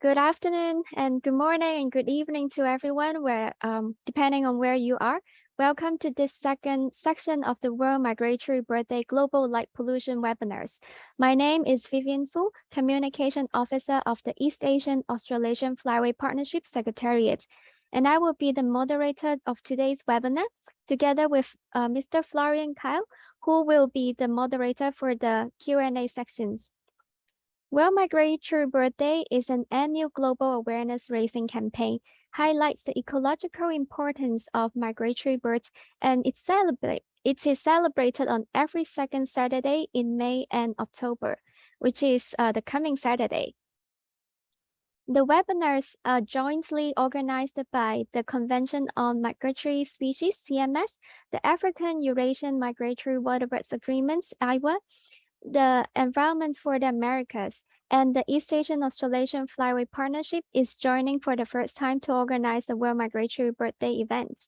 Good afternoon and good morning and good evening to everyone depending on where you are. Welcome to this second section of the World Migratory Bird Day Global Light Pollution webinars. My name is Vivian Fu, Communication Officer of the East Asian Australasian Flyway Partnership Secretariat, and I will be the moderator of today's webinar together with Mr. Florian Kyle, who will be the moderator for the Q&A sections. World Migratory Bird Day is an annual global awareness raising campaign, highlights the ecological importance of migratory birds, and it is celebrated on every second Saturday in May and October, which is the coming Saturday. The webinars are jointly organized by the Convention on Migratory Species, CMS, the African Eurasian Migratory Waterbirds Agreements, IWA, the Environment for the Americas, and the East Asian Australasian Flyway Partnership is joining for the first time to organize the World Migratory Bird Day event.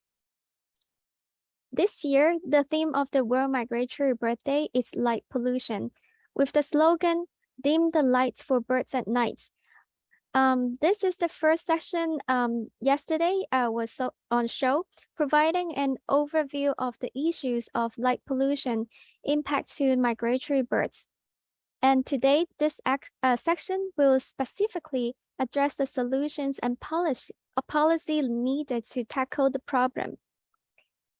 This year, the theme of the World Migratory Bird Day is light pollution, with the slogan, "Dim the lights for birds at night." This is the first session yesterday was on show, providing an overview of the issues of light pollution impacts to migratory birds. And today, this section will specifically address the solutions and policy needed to tackle the problem.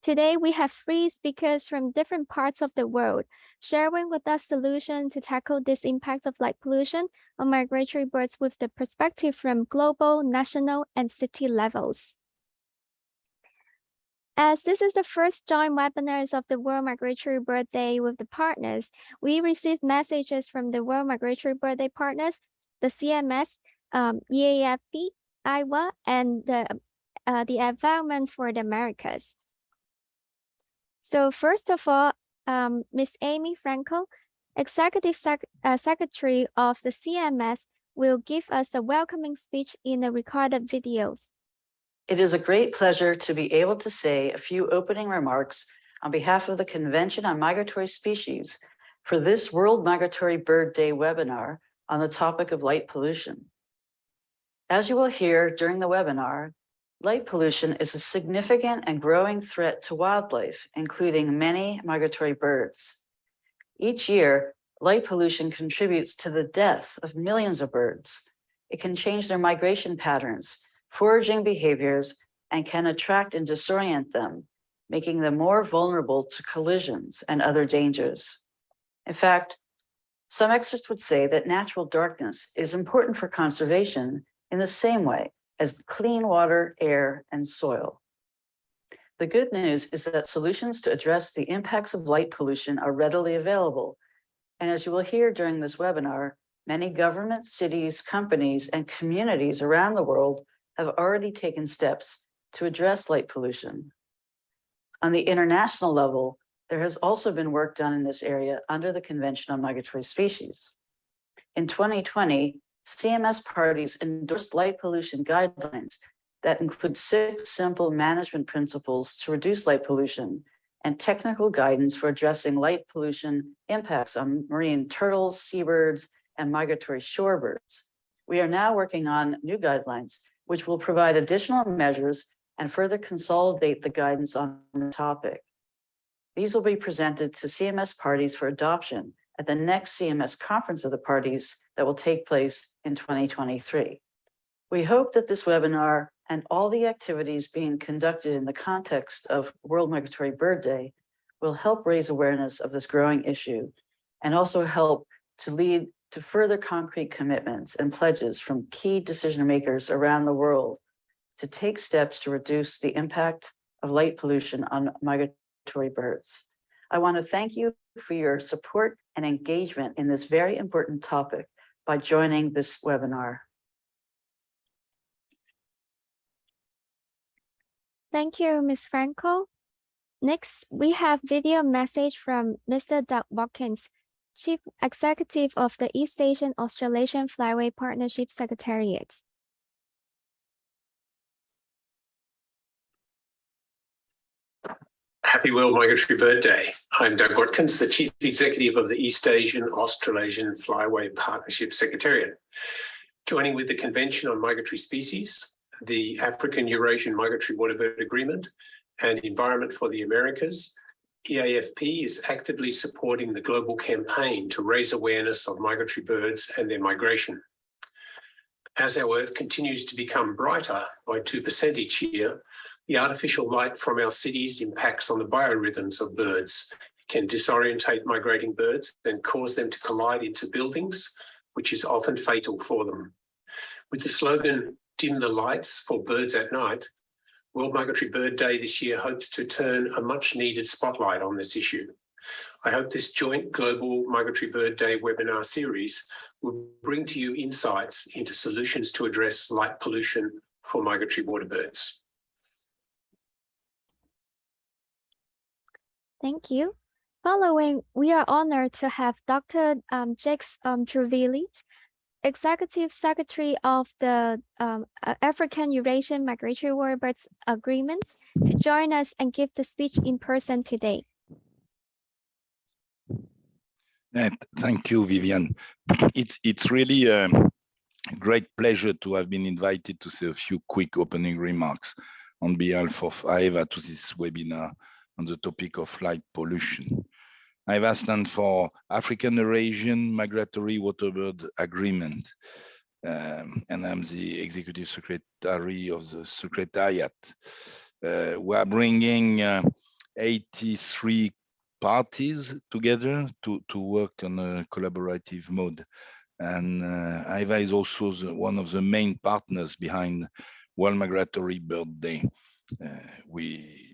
Today, we have 3 speakers from different parts of the world, sharing with us solutions to tackle this impact of light pollution on migratory birds with the perspective from global, national, and city levels. As this is the first joint webinars of the World Migratory Bird Day with the partners, we received messages from the World Migratory Bird Day partners, the CMS, EAFP, IWA, and the Environment for the Americas. So first of all, Ms. Amy Franco, Executive Secretary of the CMS, will give us a welcoming speech in a recorded videos. It is a great pleasure to be able to say a few opening remarks on behalf of the Convention on Migratory Species for this World Migratory Bird Day webinar on the topic of light pollution. As you will hear during the webinar, light pollution is a significant and growing threat to wildlife, including many migratory birds. Each year, light pollution contributes to the death of millions of birds. It can change their migration patterns, foraging behaviors, and can attract and disorient them, making them more vulnerable to collisions and other dangers. In fact, some experts would say that natural darkness is important for conservation in the same way as clean water, air, and soil. The good news is that solutions to address the impacts of light pollution are readily available. And as you will hear during this webinar, many governments, cities, companies, and communities around the world have already taken steps to address light pollution. On the international level, there has also been work done in this area under the Convention on Migratory Species. In 2020, CMS parties endorsed light pollution guidelines that include 6 simple management principles to reduce light pollution and technical guidance for addressing light pollution impacts on marine turtles, seabirds, and migratory shorebirds. We are now working on new guidelines, which will provide additional measures and further consolidate the guidance on the topic. These will be presented to CMS parties for adoption at the next CMS Conference of the Parties that will take place in 2023. We hope that this webinar and all the activities being conducted in the context of World Migratory Bird Day will help raise awareness of this growing issue and also help to lead to further concrete commitments and pledges from key decision makers around the world to take steps to reduce the impact of light pollution on migratory birds. I want to thank you for your support and engagement in this very important topic by joining this webinar. Thank you, Ms. Franco. Next, we have video message from Mr. Doug Watkins, Chief Executive of the East Asian Australasian Flyway Partnership Secretariat. Happy World Migratory Bird Day. I'm Doug Watkins, the Chief Executive of the East Asian Australasian Flyway Partnership Secretariat. Joining with the Convention on Migratory Species, the African Eurasian Migratory Waterbird Agreement, and Environment for the Americas, EAFP is actively supporting the global campaign to raise awareness of migratory birds and their migration. As our Earth continues to become brighter by 2% each year, the artificial light from our cities impacts on the biorhythms of birds, can disorientate migrating birds and cause them to collide into buildings, which is often fatal for them. With the slogan, "Dim the lights for birds at night," World Migratory Bird Day this year hopes to turn a much needed spotlight on this issue. I hope this joint Global Migratory Bird Day webinar series will bring to you insights into solutions to address light pollution for migratory waterbirds. Thank you. Following, we are honored to have Dr. Jakes Truvili, Executive Secretary of the African Eurasian Migratory Waterbirds Agreement, to join us and give the speech in person today. Thank you, Vivian. It's really a great pleasure to have been invited to say a few quick opening remarks on behalf of AEWA to this webinar on the topic of light pollution. AEWA stands for African Eurasian Migratory Waterbird Agreement, and I'm the Executive Secretary of the Secretariat. We are bringing 83 parties together to work on a collaborative mode. And AEWA is also one of the main partners behind World Migratory Bird Day.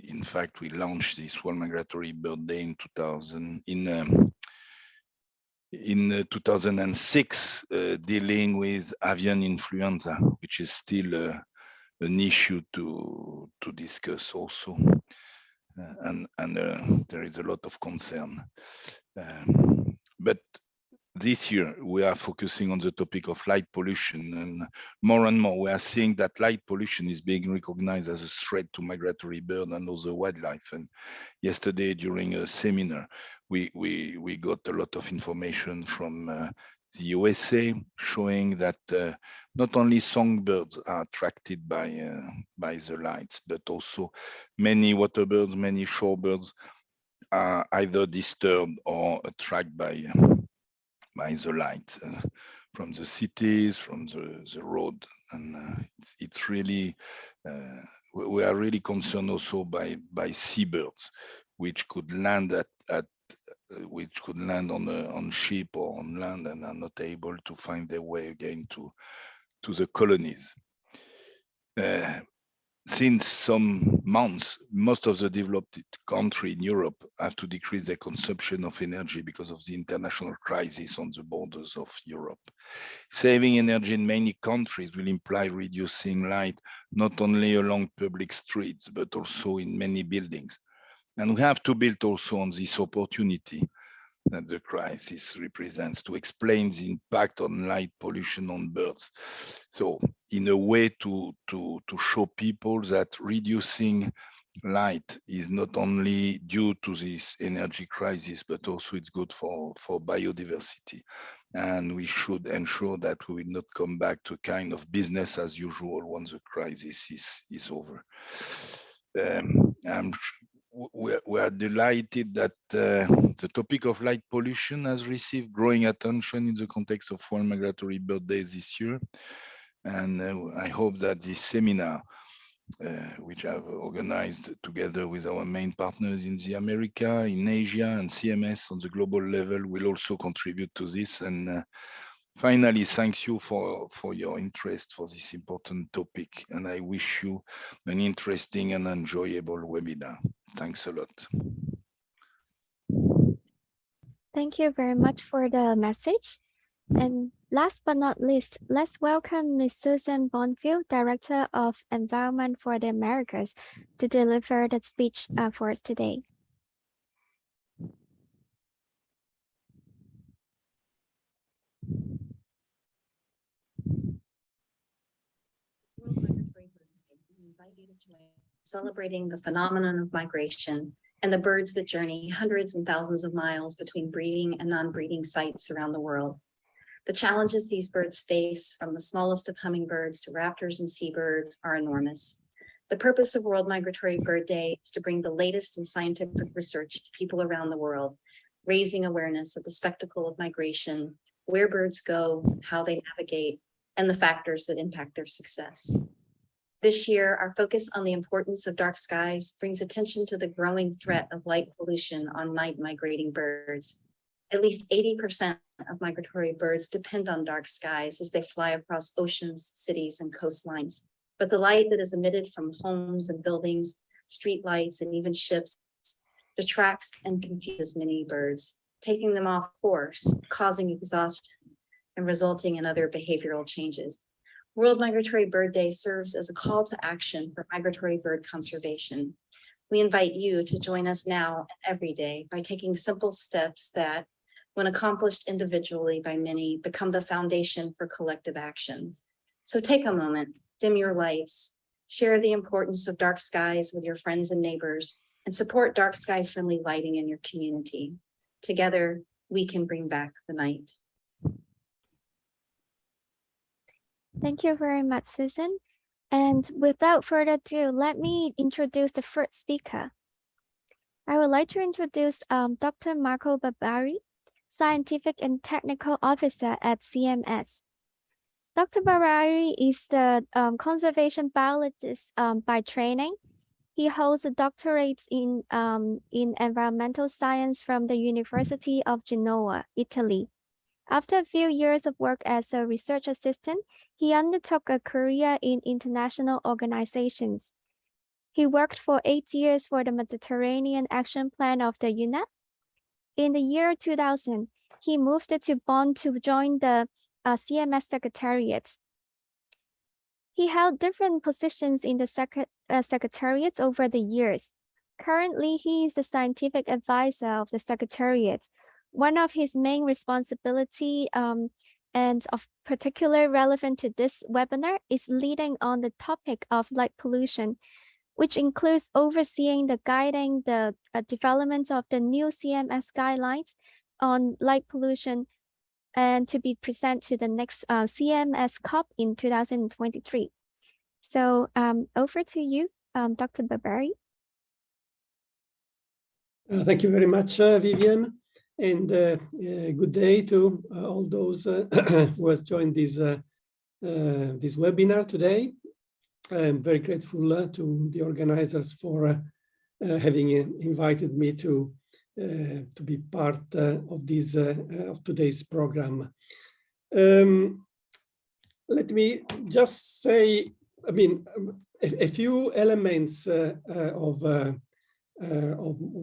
In fact, we launched this World Migratory Bird Day in 2006, dealing with avian influenza, which is still an issue to discuss also. And there is a lot of concern. But this year, we are focusing on the topic of light pollution, and more we are seeing that light pollution is being recognized as a threat to migratory bird and other wildlife. And yesterday, during a seminar, we got a lot of information from the USA showing that not only songbirds are attracted by the lights, but also many waterbirds, many shorebirds are either disturbed or attracted by the light from the cities, from the road. And it's really, we are really concerned also by seabirds, which could land on ship or on land and are not able to find their way again to the colonies. Since some months, most of the developed countries in Europe have to decrease their consumption of energy because of the international crisis on the borders of Europe. Saving energy in many countries will imply reducing light not only along public streets, but also in many buildings. And we have to build also on this opportunity that the crisis represents to explain the impact on light pollution on birds. So in a way to show people that reducing light is not only due to this energy crisis, but also it's good for biodiversity. And we should ensure that we will not come back to a kind of business as usual once the crisis is over. We are delighted that the topic of light pollution has received growing attention in the context of World Migratory Bird Days this year. And I hope that this seminar, which I've organized together with our main partners in the America, in Asia, and CMS on the global level, will also contribute to this. And finally, thank you for your interest for this important topic. And I wish you an interesting and enjoyable webinar. Thanks a lot. Thank you very much for the message. And last but not least, let's welcome Ms. Susan Bonfield, Director of Environment for the Americas, to deliver the speech for us today. Celebrating the phenomenon of migration and the birds that journey hundreds and thousands of miles between breeding and non-breeding sites around the world. The challenges these birds face, from the smallest of hummingbirds to raptors and seabirds, are enormous. The purpose of World Migratory Bird Day is to bring the latest in scientific research to people around the world, raising awareness of the spectacle of migration, where birds go, how they navigate, and the factors that impact their success. This year, our focus on the importance of dark skies brings attention to the growing threat of light pollution on night migrating birds. At least 80% of migratory birds depend on dark skies as they fly across oceans, cities, and coastlines. But the light that is emitted from homes and buildings, street lights, and even ships detracts and confuses many birds, taking them off course, causing exhaustion, and resulting in other behavioral changes. World Migratory Bird Day serves as a call to action for migratory bird conservation. We invite you to join us now and every day by taking simple steps that, when accomplished individually by many, become the foundation for collective action. So take a moment, dim your lights, share the importance of dark skies with your friends and neighbors, and support dark sky friendly lighting in your community. Together, we can bring back the night. Thank you very much, Susan. And without further ado, let me introduce the first speaker. I would like to introduce Dr. Marco Barbari, Scientific and Technical Officer at CMS. Dr. Barbari is the conservation biologist by training. He holds a doctorate in environmental science from the University of Genoa, Italy. After a few years of work as a research assistant, he undertook a career in international organizations. He worked for 8 years for the Mediterranean Action Plan of the UNEP. In the year 2000, he moved to Bonn to join the CMS Secretariat. He held different positions in the Secretariat over the years. Currently, he is the scientific advisor of the Secretariat. One of his main responsibility and of particular relevant to this webinar is leading on the topic of light pollution, which includes overseeing the guiding the development of the new CMS guidelines on light pollution and to be presented to the next CMS COP in 2023. So over to you, Dr. Barbari. Thank you very much, Vivian. And good day to all those who has joined this webinar today. I'm very grateful to the organizers for having invited me to be part of this of today's program. Let me just say, I mean, a few elements of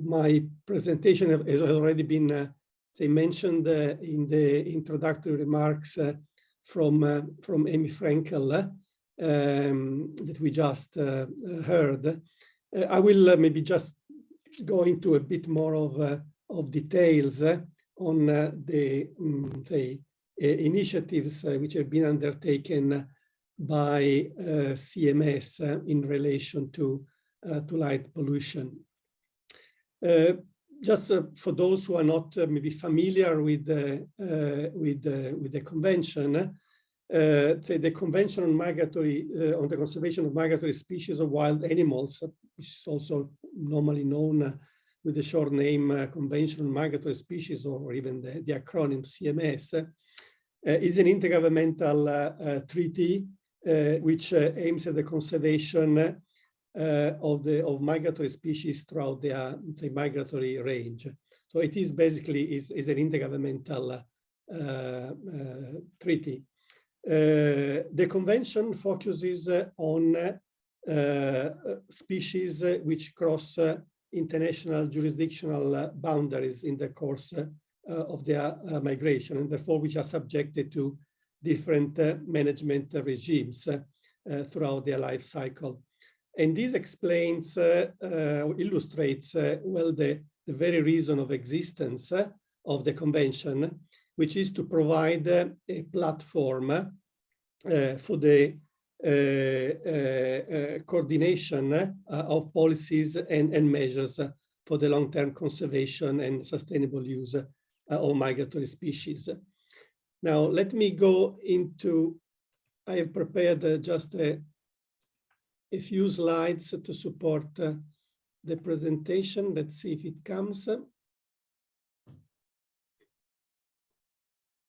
my presentation has already been mentioned in the introductory remarks from Amy Frankel that we just heard. I will maybe just go into a bit more of details on the initiatives which have been undertaken by CMS in relation to light pollution. Just for those who are not maybe familiar with the convention, the Convention on the Conservation of Migratory Species of Wild Animals, which is also normally known with the short name Convention on Migratory Species, or even the acronym CMS, is an intergovernmental treaty which aims at the conservation of migratory species throughout the migratory range. So it is basically is an intergovernmental treaty. The convention focuses on species which cross international jurisdictional boundaries in the course of their migration, and therefore which are subjected to different management regimes throughout their life cycle. And this explains, illustrates well the very reason of existence of the convention, which is to provide a platform for the coordination of policies and measures for the long-term conservation and sustainable use of migratory species. Now, let me go into, I have prepared just a few slides to support the presentation. Let's see if it comes.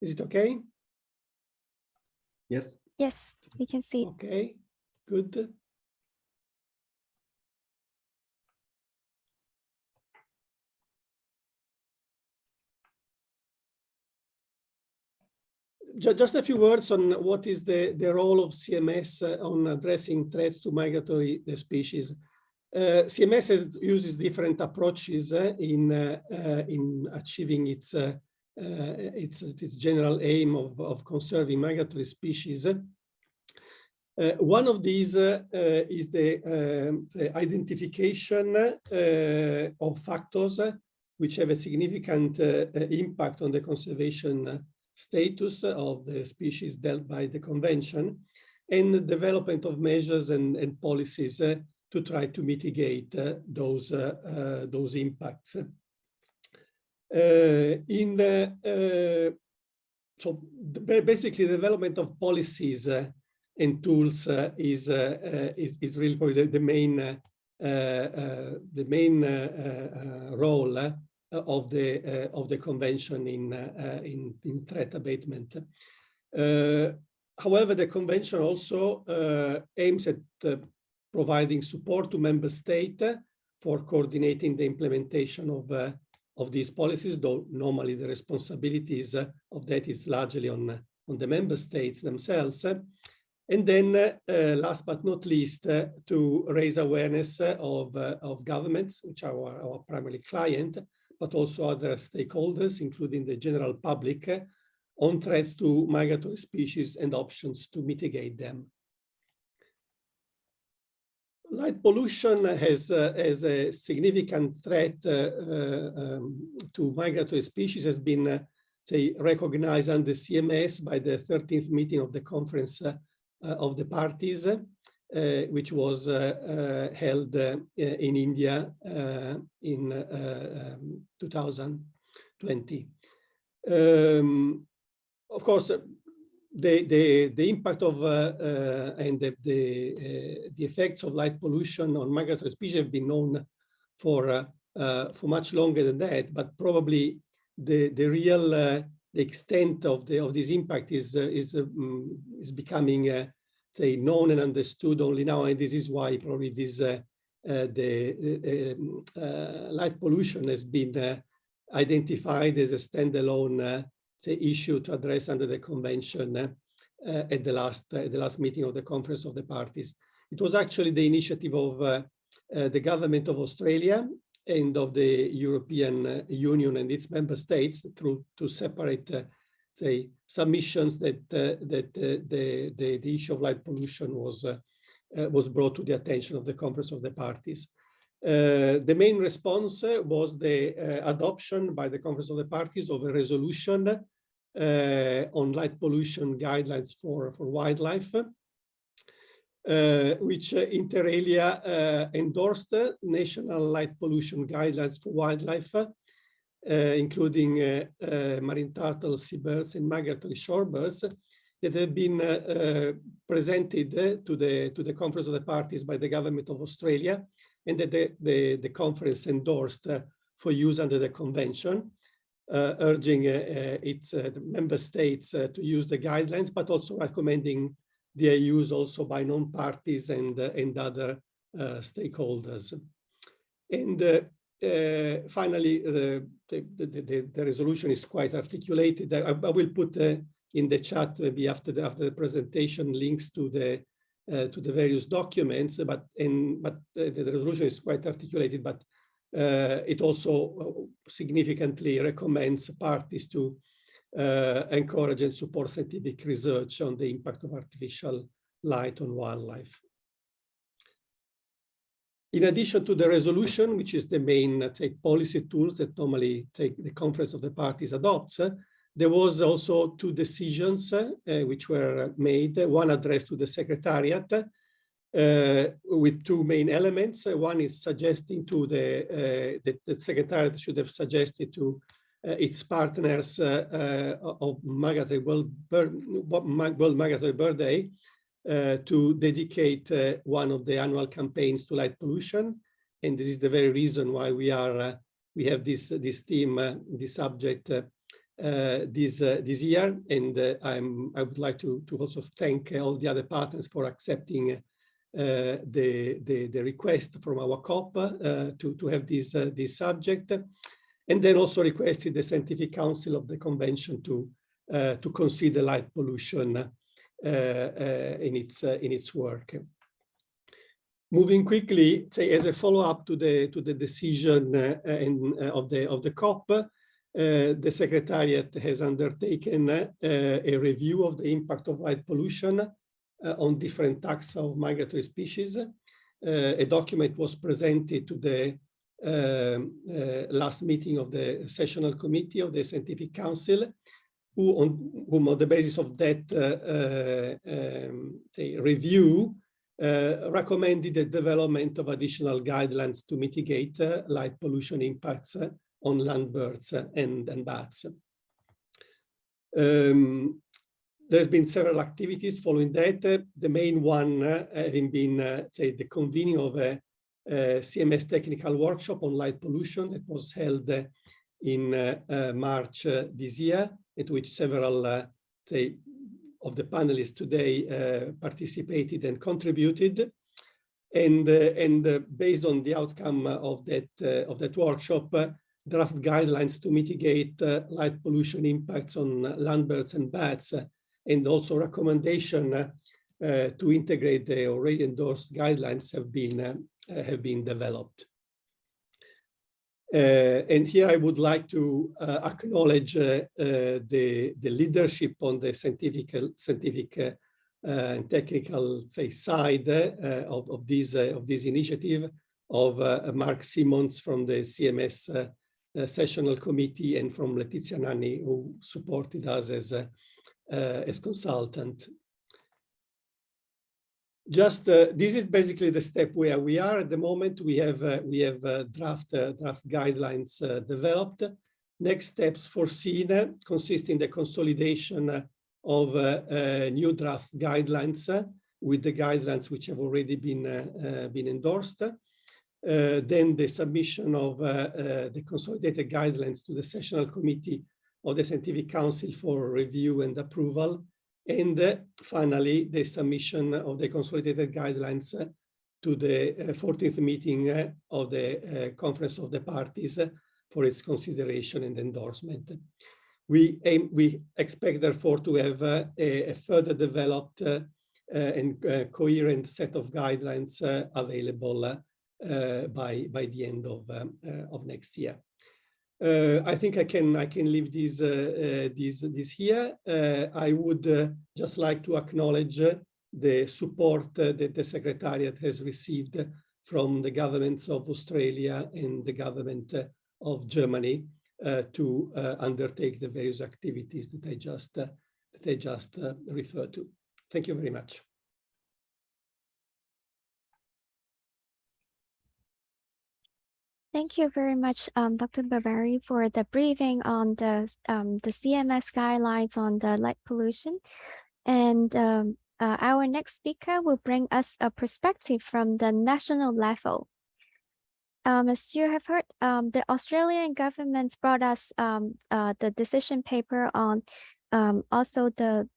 Is it okay? Yes. Yes, we can see. Okay, good. Just a few words on what is the role of CMS on addressing threats to migratory species. CMS uses different approaches in achieving its general aim of conserving migratory species. One of these is the identification of factors which have a significant impact on the conservation status of the species dealt by the convention, and the development of measures and policies to try to mitigate those impacts. So basically, the development of policies and tools is really probably the main role of the convention in threat abatement. However, the convention also aims at providing support to member states for coordinating the implementation of these policies, though normally the responsibilities of that is largely on the member states themselves. And then, last but not least, to raise awareness of governments, which are our primary client, but also other stakeholders, including the general public, on threats to migratory species and options to mitigate them. Light pollution has a significant threat to migratory species, has been recognized under CMS by the 13th meeting of the Conference of the Parties, which was held in India in 2020. Of course, the impact of and the effects of light pollution on migratory species have been known for much longer than that, but probably the real the extent of this impact is becoming say known and understood only now, and this is why probably this light pollution has been identified as a standalone issue to address under the convention at the last meeting of the Conference of the Parties. It was actually the initiative of the government of Australia and of the European Union and its member states to separate say submissions that the issue of light pollution was brought to the attention of the Conference of the Parties. The main response was the adoption by the Conference of the Parties of a resolution on light pollution guidelines for wildlife, which inter alia endorsed national light pollution guidelines for wildlife, including marine turtles, seabirds, and migratory shorebirds that have been presented to the Conference of the Parties by the Government of Australia, and that the conference endorsed for use under the convention, urging its member states to use the guidelines, but also recommending their use also by non-parties and other stakeholders. And finally, the resolution is quite articulated. I will put in the chat maybe after the presentation links to the various documents, but the resolution is quite articulated, but it also significantly recommends parties to encourage and support scientific research on the impact of artificial light on wildlife. In addition to the resolution, which is the main policy tools that normally the Conference of the Parties adopts, there was also two decisions which were made, one addressed to the Secretariat with two main elements. One is suggesting to the Secretariat should have suggested to its partners of World Migratory Bird Day to dedicate one of the annual campaigns to light pollution. And this is the very reason why we have this theme, this subject this year. And I would like to also thank all the other partners for accepting the request from our COP to have this subject, and then also requested the Scientific Council of the Convention to consider light pollution in its work. Moving quickly, say as a follow-up to the decision of the COP, the Secretariat has undertaken a review of the impact of light pollution on different taxa of migratory species. A document was presented to the last meeting of the Sessional Committee of the Scientific Council, whom on the basis of that review recommended the development of additional guidelines to mitigate light pollution impacts on land birds and bats. There's been several activities following that. The main one having been say the convening of a CMS technical workshop on light pollution that was held in March this year, at which several say of the panelists today participated and contributed. And based on the outcome of that workshop, draft guidelines to mitigate light pollution impacts on land birds and bats, and also recommendation to integrate the already endorsed guidelines have been developed. And here I would like to acknowledge the leadership on the scientific and technical say side of this initiative of Mark Simmons from the CMS Sessional Committee, and from Letizia Nanni, who supported us as consultant. Just this is basically the step where we are at the moment. We have draft guidelines developed. Next steps foreseen consist in the consolidation of new draft guidelines with the guidelines which have already been endorsed. Then the submission of the consolidated guidelines to the Sessional Committee of the Scientific Council for review and approval. And finally, the submission of the consolidated guidelines to the 14th meeting of the Conference of the Parties for its consideration and endorsement. We expect, therefore, to have a further developed and coherent set of guidelines available by the end of next year. I think I can leave this here. I would just like to acknowledge the support that the Secretariat has received from the governments of Australia and the government of Germany to undertake the various activities that I just referred to. Thank you very much. Thank you very much, Dr. Barberi, for the briefing on the CMS guidelines on the light pollution. And our next speaker will bring us a perspective from the national level. As you have heard, the Australian government brought us the decision paper on also the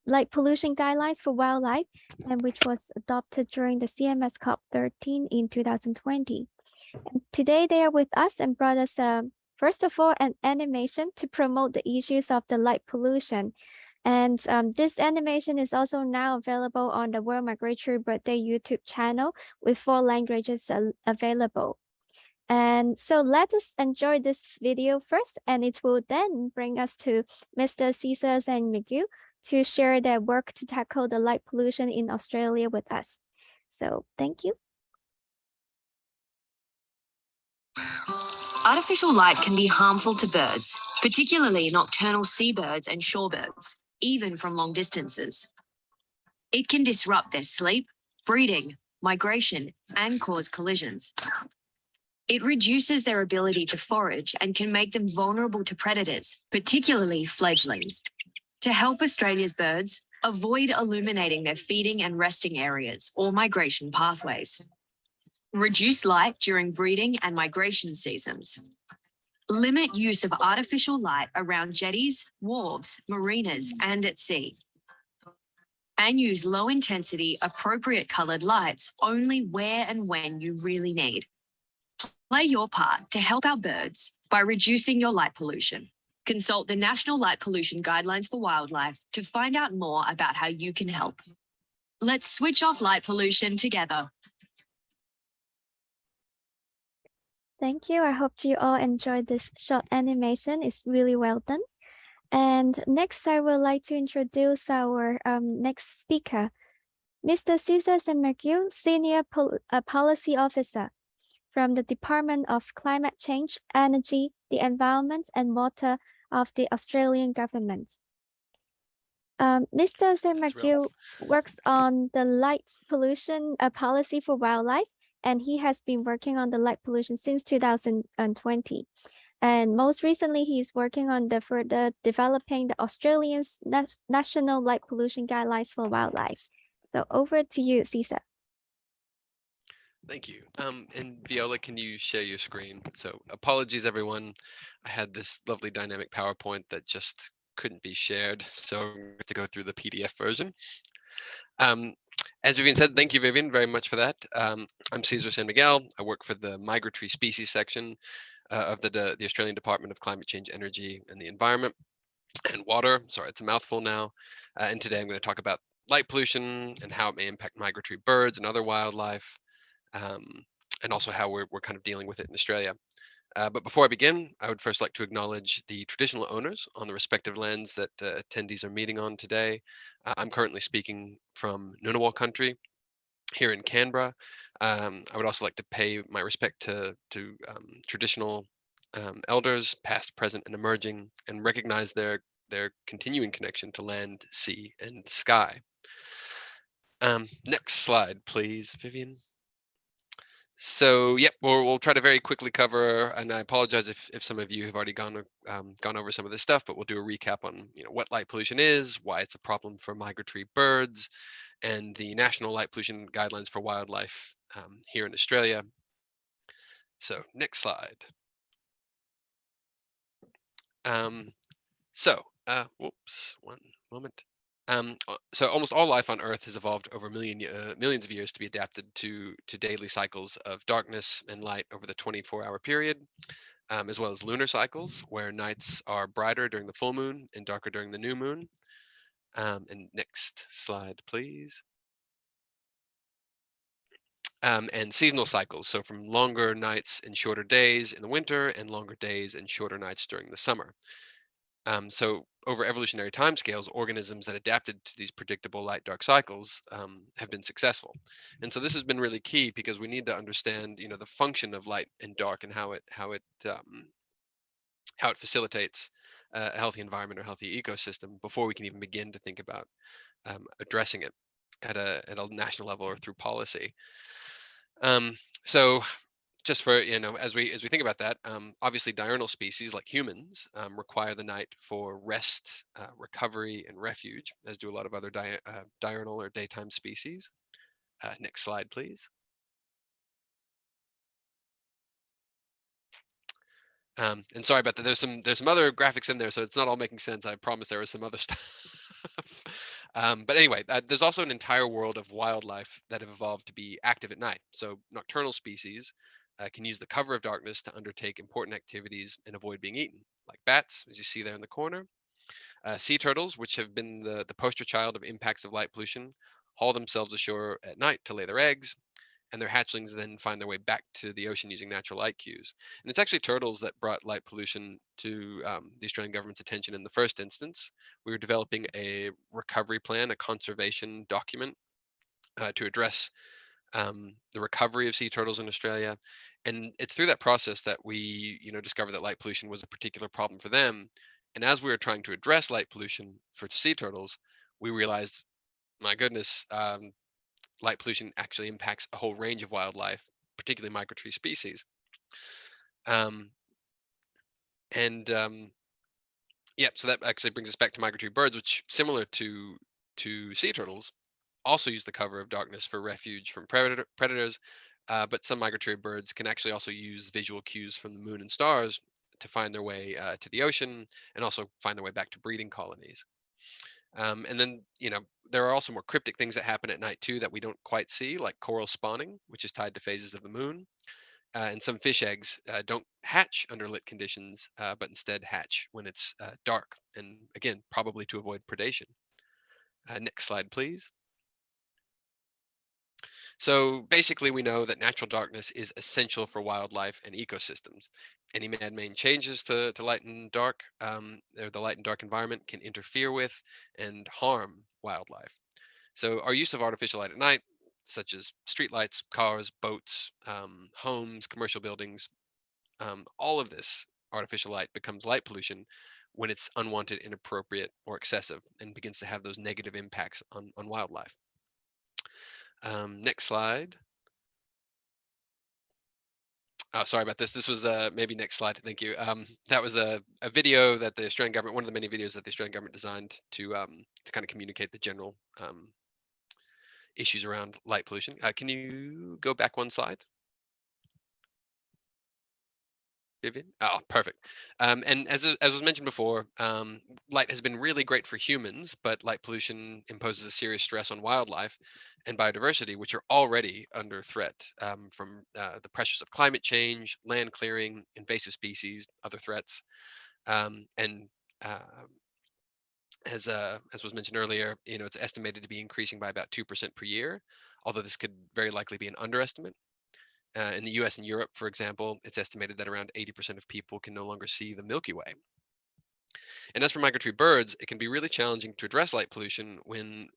light pollution guidelines for wildlife, and which was adopted during the CMS COP13 in 2020. And today they are with us and brought us, first of all, an animation to promote the issues of the light pollution. And this animation is also now available on the World Migratory Bird Day YouTube channel with 4 languages available. And so let us enjoy this video first, and it will then bring us to Mr. Cesar and McGill to share their work to tackle the light pollution in Australia with us. So thank you. Artificial light can be harmful to birds, particularly nocturnal seabirds and shorebirds, even from long distances. It can disrupt their sleep, breeding, migration, and cause collisions. It reduces their ability to forage and can make them vulnerable to predators, particularly fledglings. To help Australia's birds, avoid illuminating their feeding and resting areas or migration pathways. Reduce light during breeding and migration seasons. Limit use of artificial light around jetties, wharves, marinas, and at sea. And use low-intensity, appropriate coloured lights only where and when you really need. Play your part to help our birds by reducing your light pollution. Consult the National Light Pollution Guidelines for Wildlife to find out more about how you can help. Let's switch off light pollution together. Thank you. I hope you all enjoyed this short animation. It's really well done. And next, I would like to introduce our next speaker, Mr. Cesar St. McGill, Senior Policy Officer from the Department of Climate Change, Energy, the Environment and Water of the Australian Government. Mr. St. McGill works on the light pollution policy for wildlife, and he has been working on the light pollution since 2020. And most recently, he's working on the further developing the Australian National Light Pollution Guidelines for Wildlife. So over to you, Cesar. Thank you. And Viola, can you share your screen? So apologies, everyone. I had this lovely dynamic PowerPoint that just couldn't be shared. So I'm going to go through the PDF version. As Vivian said, thank you, Vivian, very much for that. I'm Cesar San Miguel. I work for the Migratory Species section of the Australian Department of Climate Change, Energy and the Environment and Water. Sorry, it's a mouthful now. And today I'm going to talk about light pollution and how it may impact migratory birds and other wildlife, and also how we're kind of dealing with it in Australia. But before I begin, I would first like to acknowledge the traditional owners on the respective lands that attendees are meeting on today. I'm currently speaking from Ngunnawal country here in Canberra. I would also like to pay my respect to traditional elders, past, present, and emerging, and recognize their continuing connection to land, sea, and sky. Next slide, please, Vivian. So, yep, we'll try to very quickly cover, and I apologize if some of you have already gone over some of this stuff, but we'll do a recap on what light pollution is, why it's a problem for migratory birds, and the National Light Pollution Guidelines for Wildlife here in Australia. So, next slide. Whoops, one moment. So almost all life on Earth has evolved over millions of years to be adapted to daily cycles of darkness and light over the 24-hour period, as well as lunar cycles, where nights are brighter during the full moon and darker during the new moon. And next slide, please. And seasonal cycles, so from longer nights and shorter days in the winter and longer days and shorter nights during the summer. So over evolutionary timescales, organisms that adapted to these predictable light-dark cycles have been successful. And so this has been really key because we need to understand, the function of light and dark and how it facilitates a healthy environment or healthy ecosystem before we can even begin to think about addressing it at a national level or through policy. So just for, as we think about that, obviously diurnal species like humans require the night for rest, recovery, and refuge, as do a lot of other diurnal or daytime species. Next slide, please. And sorry about that. There's some other graphics in there, so it's not all making sense. I promise there was some other stuff. But anyway, there's also an entire world of wildlife that have evolved to be active at night. So nocturnal species can use the cover of darkness to undertake important activities and avoid being eaten, like bats, as you see there in the corner. Sea turtles, which have been the poster child of impacts of light pollution, haul themselves ashore at night to lay their eggs, and their hatchlings then find their way back to the ocean using natural light cues. And it's actually turtles that brought light pollution to the Australian government's attention in the first instance. We were developing a recovery plan, a conservation document to address the recovery of sea turtles in Australia. And it's through that process that we, discovered that light pollution was a particular problem for them. And as we were trying to address light pollution for sea turtles, we realized, my goodness, light pollution actually impacts a whole range of wildlife, particularly migratory species. Yeah, so that actually brings us back to migratory birds, which, similar to sea turtles, also use the cover of darkness for refuge from predators. But some migratory birds can actually also use visual cues from the moon and stars to find their way to the ocean, and also find their way back to breeding colonies. And then, there are also more cryptic things that happen at night too that we don't quite see, like coral spawning, which is tied to phases of the moon. And some fish eggs don't hatch under lit conditions, but instead hatch when it's dark, and again, probably to avoid predation. Next slide, please. So basically, we know that natural darkness is essential for wildlife and ecosystems. Any man-made changes to light and dark, or the light and dark environment, can interfere with and harm wildlife. So our use of artificial light at night, such as streetlights, cars, boats, homes, commercial buildings, all of this artificial light becomes light pollution when it's unwanted, inappropriate, or excessive, and begins to have those negative impacts on wildlife. Next slide. Oh, sorry about this. This was maybe next slide. Thank you. That was a video that the Australian government, one of the many videos that the Australian government designed to kind of communicate the general issues around light pollution. Can you go back one slide, Vivian? Oh, perfect. And as was mentioned before, light has been really great for humans, but light pollution imposes a serious stress on wildlife and biodiversity, which are already under threat from the pressures of climate change, land clearing, invasive species, other threats. And as was mentioned earlier, it's estimated to be increasing by about 2% per year, although this could very likely be an underestimate. In the US and Europe, for example, it's estimated that around 80% of people can no longer see the Milky Way. And as for migratory birds, it can be really challenging to address light pollution when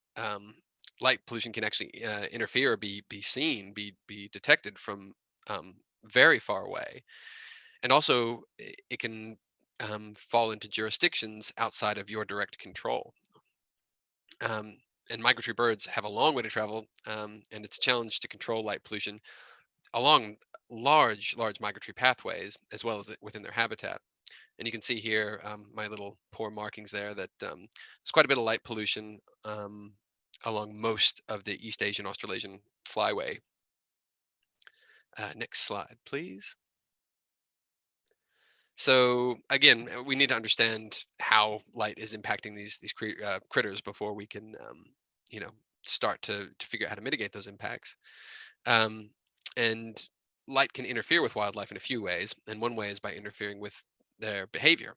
light pollution can actually interfere or be seen, be detected from very far away. And also, it can fall into jurisdictions outside of your direct control. And migratory birds have a long way to travel, and it's a challenge to control light pollution along large migratory pathways, as well as within their habitat. And you can see here my little poor markings there that there's quite a bit of light pollution along most of the East Asian Australasian flyway. Next slide, please. So again, we need to understand how light is impacting these critters before we can, start to figure out how to mitigate those impacts. And light can interfere with wildlife in a few ways, and one way is by interfering with their behavior.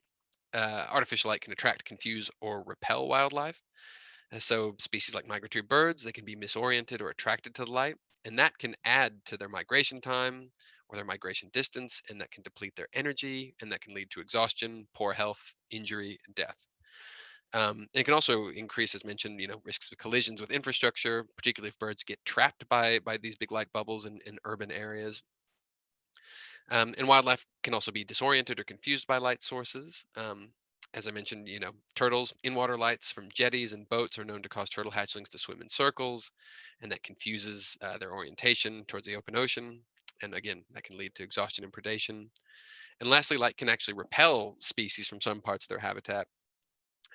Artificial light can attract, confuse, or repel wildlife. So species like migratory birds, they can be misoriented or attracted to the light, and that can add to their migration time or their migration distance, and that can deplete their energy, and that can lead to exhaustion, poor health, injury, and death. And it can also increase, as mentioned, risks of collisions with infrastructure, particularly if birds get trapped by these big light bubbles in urban areas. And wildlife can also be disoriented or confused by light sources. As I mentioned, turtles in water lights from jetties and boats are known to cause turtle hatchlings to swim in circles, and that confuses their orientation towards the open ocean. And again, that can lead to exhaustion and predation. And lastly, light can actually repel species from some parts of their habitat.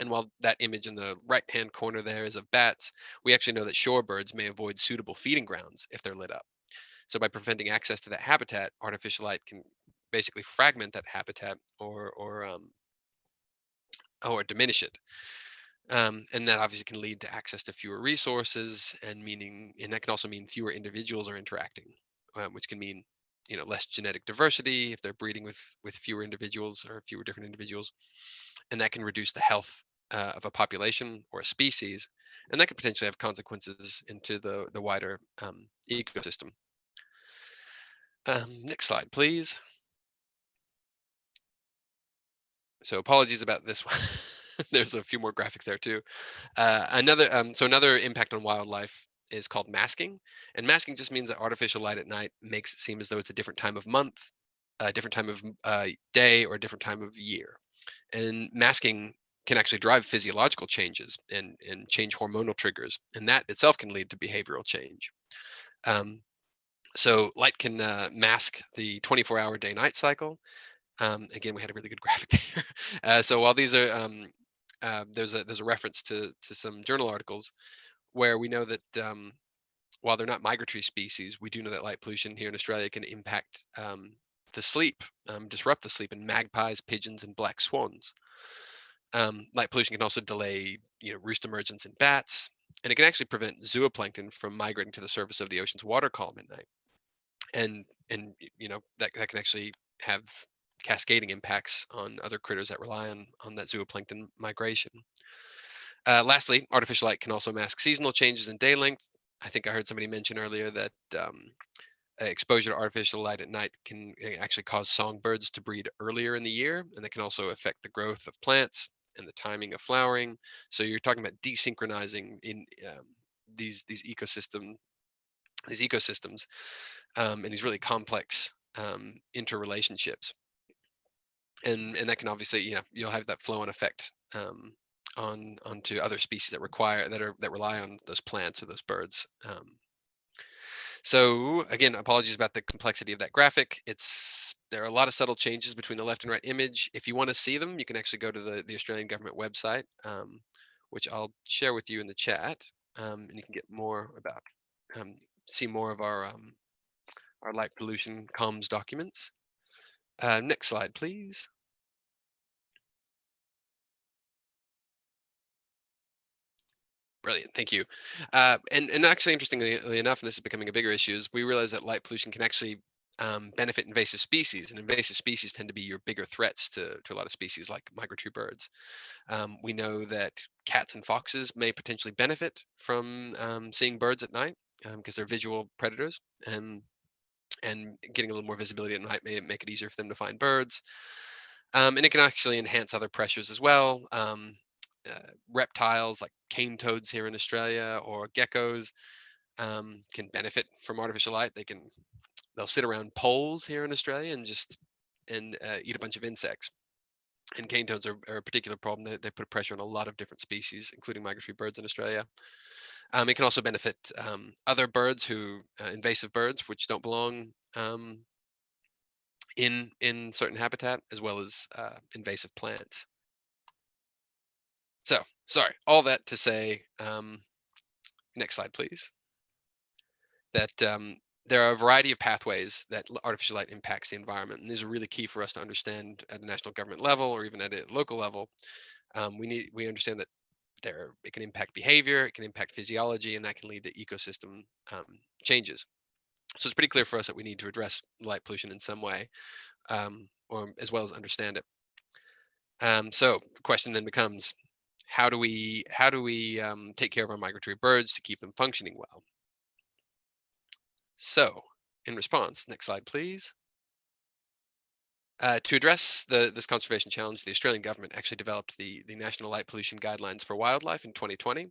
And while that image in the right-hand corner there is of bats, we actually know that shorebirds may avoid suitable feeding grounds if they're lit up. So by preventing access to that habitat, artificial light can basically fragment that habitat or diminish it. And that obviously can lead to access to fewer resources, and that can also mean fewer individuals are interacting, which can mean less genetic diversity if they're breeding with fewer individuals or fewer different individuals, and that can reduce the health of a population or a species, and that could potentially have consequences into the wider ecosystem. Next slide, please. So apologies about this one. There's a few more graphics there too. Another impact on wildlife is called masking. And masking just means that artificial light at night makes it seem as though it's a different time of month, a different time of day, or a different time of year. And masking can actually drive physiological changes and change hormonal triggers. And that itself can lead to behavioral change. So light can mask the 24-hour day-night cycle. Again, we had a really good graphic there. So while these are, there's a reference to some journal articles where we know that while they're not migratory species, we do know that light pollution here in Australia can impact the sleep, disrupt the sleep in magpies, pigeons, and black swans. Light pollution can also delay, roost emergence in bats, and it can actually prevent zooplankton from migrating to the surface of the ocean's water column at night. And that can actually have cascading impacts on other critters that rely on that zooplankton migration. Lastly, artificial light can also mask seasonal changes in day length. I think I heard somebody mention earlier that exposure to artificial light at night can actually cause songbirds to breed earlier in the year, and that can also affect the growth of plants and the timing of flowering. So you're talking about desynchronizing in these ecosystems and these really complex interrelationships, and that can obviously, you'll have that flow-on effect onto other species that rely on those plants or those birds. So again, apologies about the complexity of that graphic. There are a lot of subtle changes between the left and right image. If you want to see them, you can actually go to the Australian government website, which I'll share with you in the chat, and you can get more about, see more of our light pollution comms documents. Next slide, please. Brilliant, thank you. And actually, interestingly enough, and this is becoming a bigger issue, is we realize that light pollution can actually benefit invasive species, and invasive species tend to be your bigger threats to a lot of species like migratory birds. We know that cats and foxes may potentially benefit from seeing birds at night because they're visual predators, and getting a little more visibility at night may make it easier for them to find birds. And it can actually enhance other pressures as well. Reptiles like cane toads here in Australia or geckos can benefit from artificial light. They'll sit around poles here in Australia and eat a bunch of insects. And cane toads are a particular problem. They put pressure on a lot of different species, including migratory birds in Australia. It can also benefit other birds invasive birds, which don't belong in certain habitat, as well as invasive plants. So, sorry, all that to say, next slide, please, that there are a variety of pathways that artificial light impacts the environment, and these are really key for us to understand at a national government level or even at a local level. We understand that it can impact behavior, it can impact physiology, and that can lead to ecosystem changes. So it's pretty clear for us that we need to address light pollution in some way, or as well as understand it. So the question then becomes, how do we take care of our migratory birds to keep them functioning well? So in response, next slide, please. To address this conservation challenge, the Australian government actually developed the National Light Pollution Guidelines for Wildlife in 2020.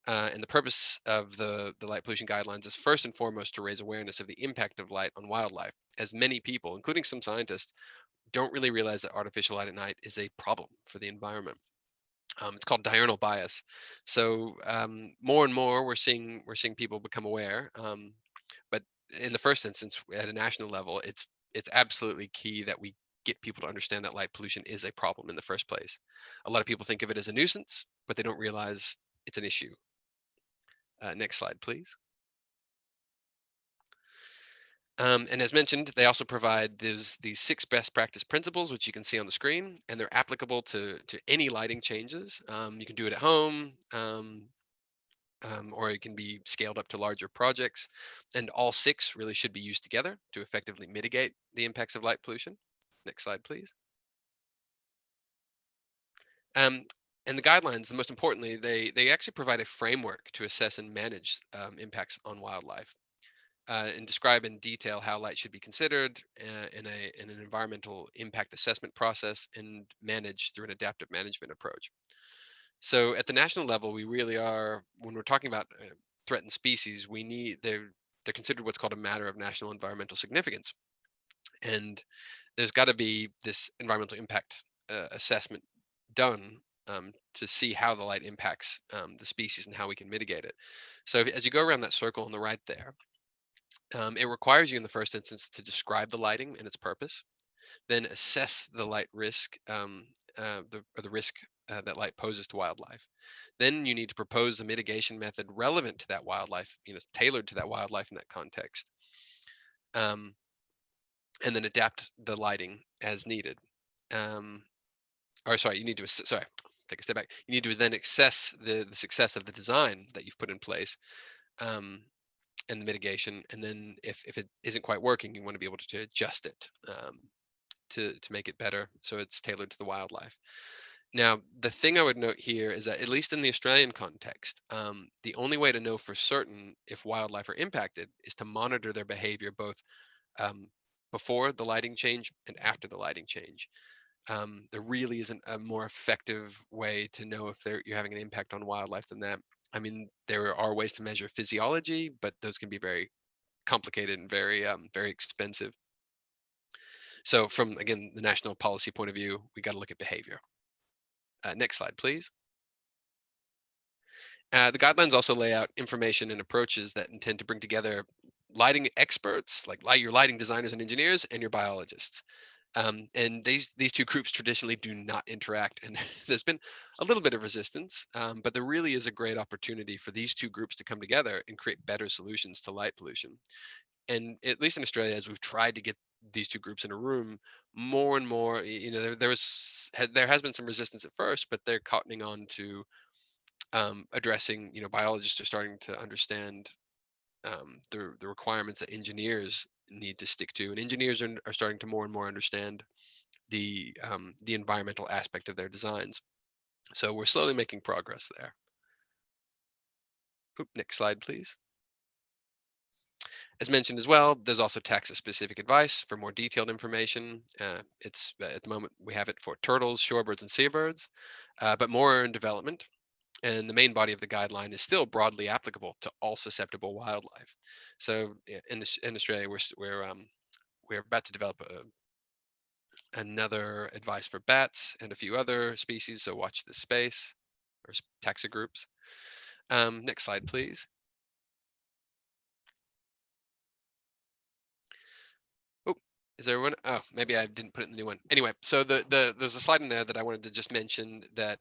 And the purpose of the light pollution guidelines is first and foremost to raise awareness of the impact of light on wildlife, as many people, including some scientists, don't really realize that artificial light at night is a problem for the environment. It's called diurnal bias. So more and more we're seeing people become aware. But in the first instance, at a national level, it's absolutely key that we get people to understand that light pollution is a problem in the first place. A lot of people think of it as a nuisance, but they don't realize it's an issue. Next slide, please. And as mentioned, they also provide these 6 best practice principles, which you can see on the screen, and they're applicable to any lighting changes. You can do it at home, or it can be scaled up to larger projects. And all 6 really should be used together to effectively mitigate the impacts of light pollution. Next slide, please. And the guidelines, the most importantly, they actually provide a framework to assess and manage impacts on wildlife. And describe in detail how light should be considered in an environmental impact assessment process and managed through an adaptive management approach. So at the national level, we really are, when we're talking about threatened species, they're considered what's called a matter of national environmental significance. And there's got to be this environmental impact assessment done to see how the light impacts the species and how we can mitigate it. So as you go around that circle on the right there, It requires you in the first instance to describe the lighting and its purpose, then assess the light risk, the risk that light poses to wildlife. Then you need to propose a mitigation method relevant to that wildlife, tailored to that wildlife in that context, and then adapt the lighting as needed. Or sorry, you need to take a step back. You need to then assess the success of the design that you've put in place, and the mitigation. And then if it isn't quite working, you want to be able to adjust it, to make it better so it's tailored to the wildlife. Now, the thing I would note here is that, at least in the Australian context, the only way to know for certain if wildlife are impacted is to monitor their behavior both, before the lighting change and after the lighting change. There really isn't a more effective way to know if you're having an impact on wildlife than that. I mean, there are ways to measure physiology, but those can be very complicated and very expensive. So from, again, the national policy point of view, we got to look at behavior. Next slide, please. The guidelines also lay out information and approaches that intend to bring together lighting experts, like your lighting designers and engineers, and your biologists. And these two groups traditionally do not interact, and there's been a little bit of resistance, but there really is a great opportunity for these two groups to come together and create better solutions to light pollution. And at least in Australia, as we've tried to get these two groups in a room, more and more, there has been some resistance at first, but they're cottoning on to, addressing. Biologists are starting to understand, the requirements that engineers need to stick to, and engineers are starting to more and more understand the environmental aspect of their designs. So we're slowly making progress there. Oop, next slide, please. As mentioned as well, there's also taxa-specific advice for more detailed information. It's at the moment we have it for turtles, shorebirds, and seabirds, but more are in development. And the main body of the guideline is still broadly applicable to all susceptible wildlife. So in Australia, we're about to develop another advice for bats and a few other species. So watch this space, or taxa groups. Next slide, please. Oh, is there one? Oh, maybe I didn't put it in the new one. Anyway, so there's a slide in there that I wanted to just mention that,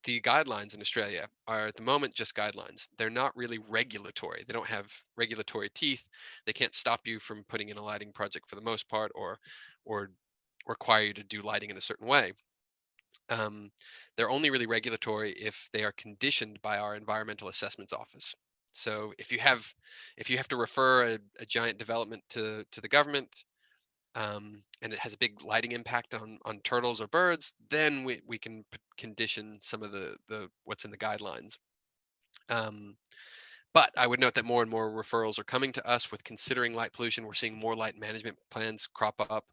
the guidelines in Australia are at the moment just guidelines. They're not really regulatory. They don't have regulatory teeth. They can't stop you from putting in a lighting project for the most part, or require you to do lighting in a certain way. They're only really regulatory if they are conditioned by our environmental assessments office. So if you have to refer a giant development to the government, and it has a big lighting impact on turtles or birds, then we can condition some of the what's in the guidelines. But I would note that more and more referrals are coming to us with considering light pollution. We're seeing more light management plans crop up,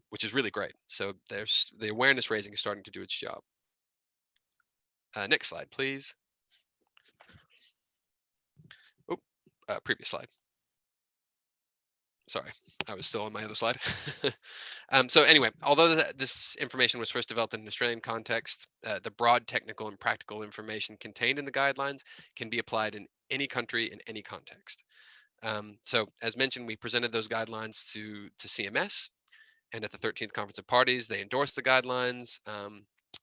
which is really great. So there's the awareness raising is starting to do its job. Next slide, please. Oh, previous slide. Sorry, I was still on my other slide. So anyway, although this information was first developed in an Australian context, the broad technical and practical information contained in the guidelines can be applied in any country in any context. So as mentioned, we presented those guidelines to CMS, and at the 13th Conference of Parties, they endorsed the guidelines,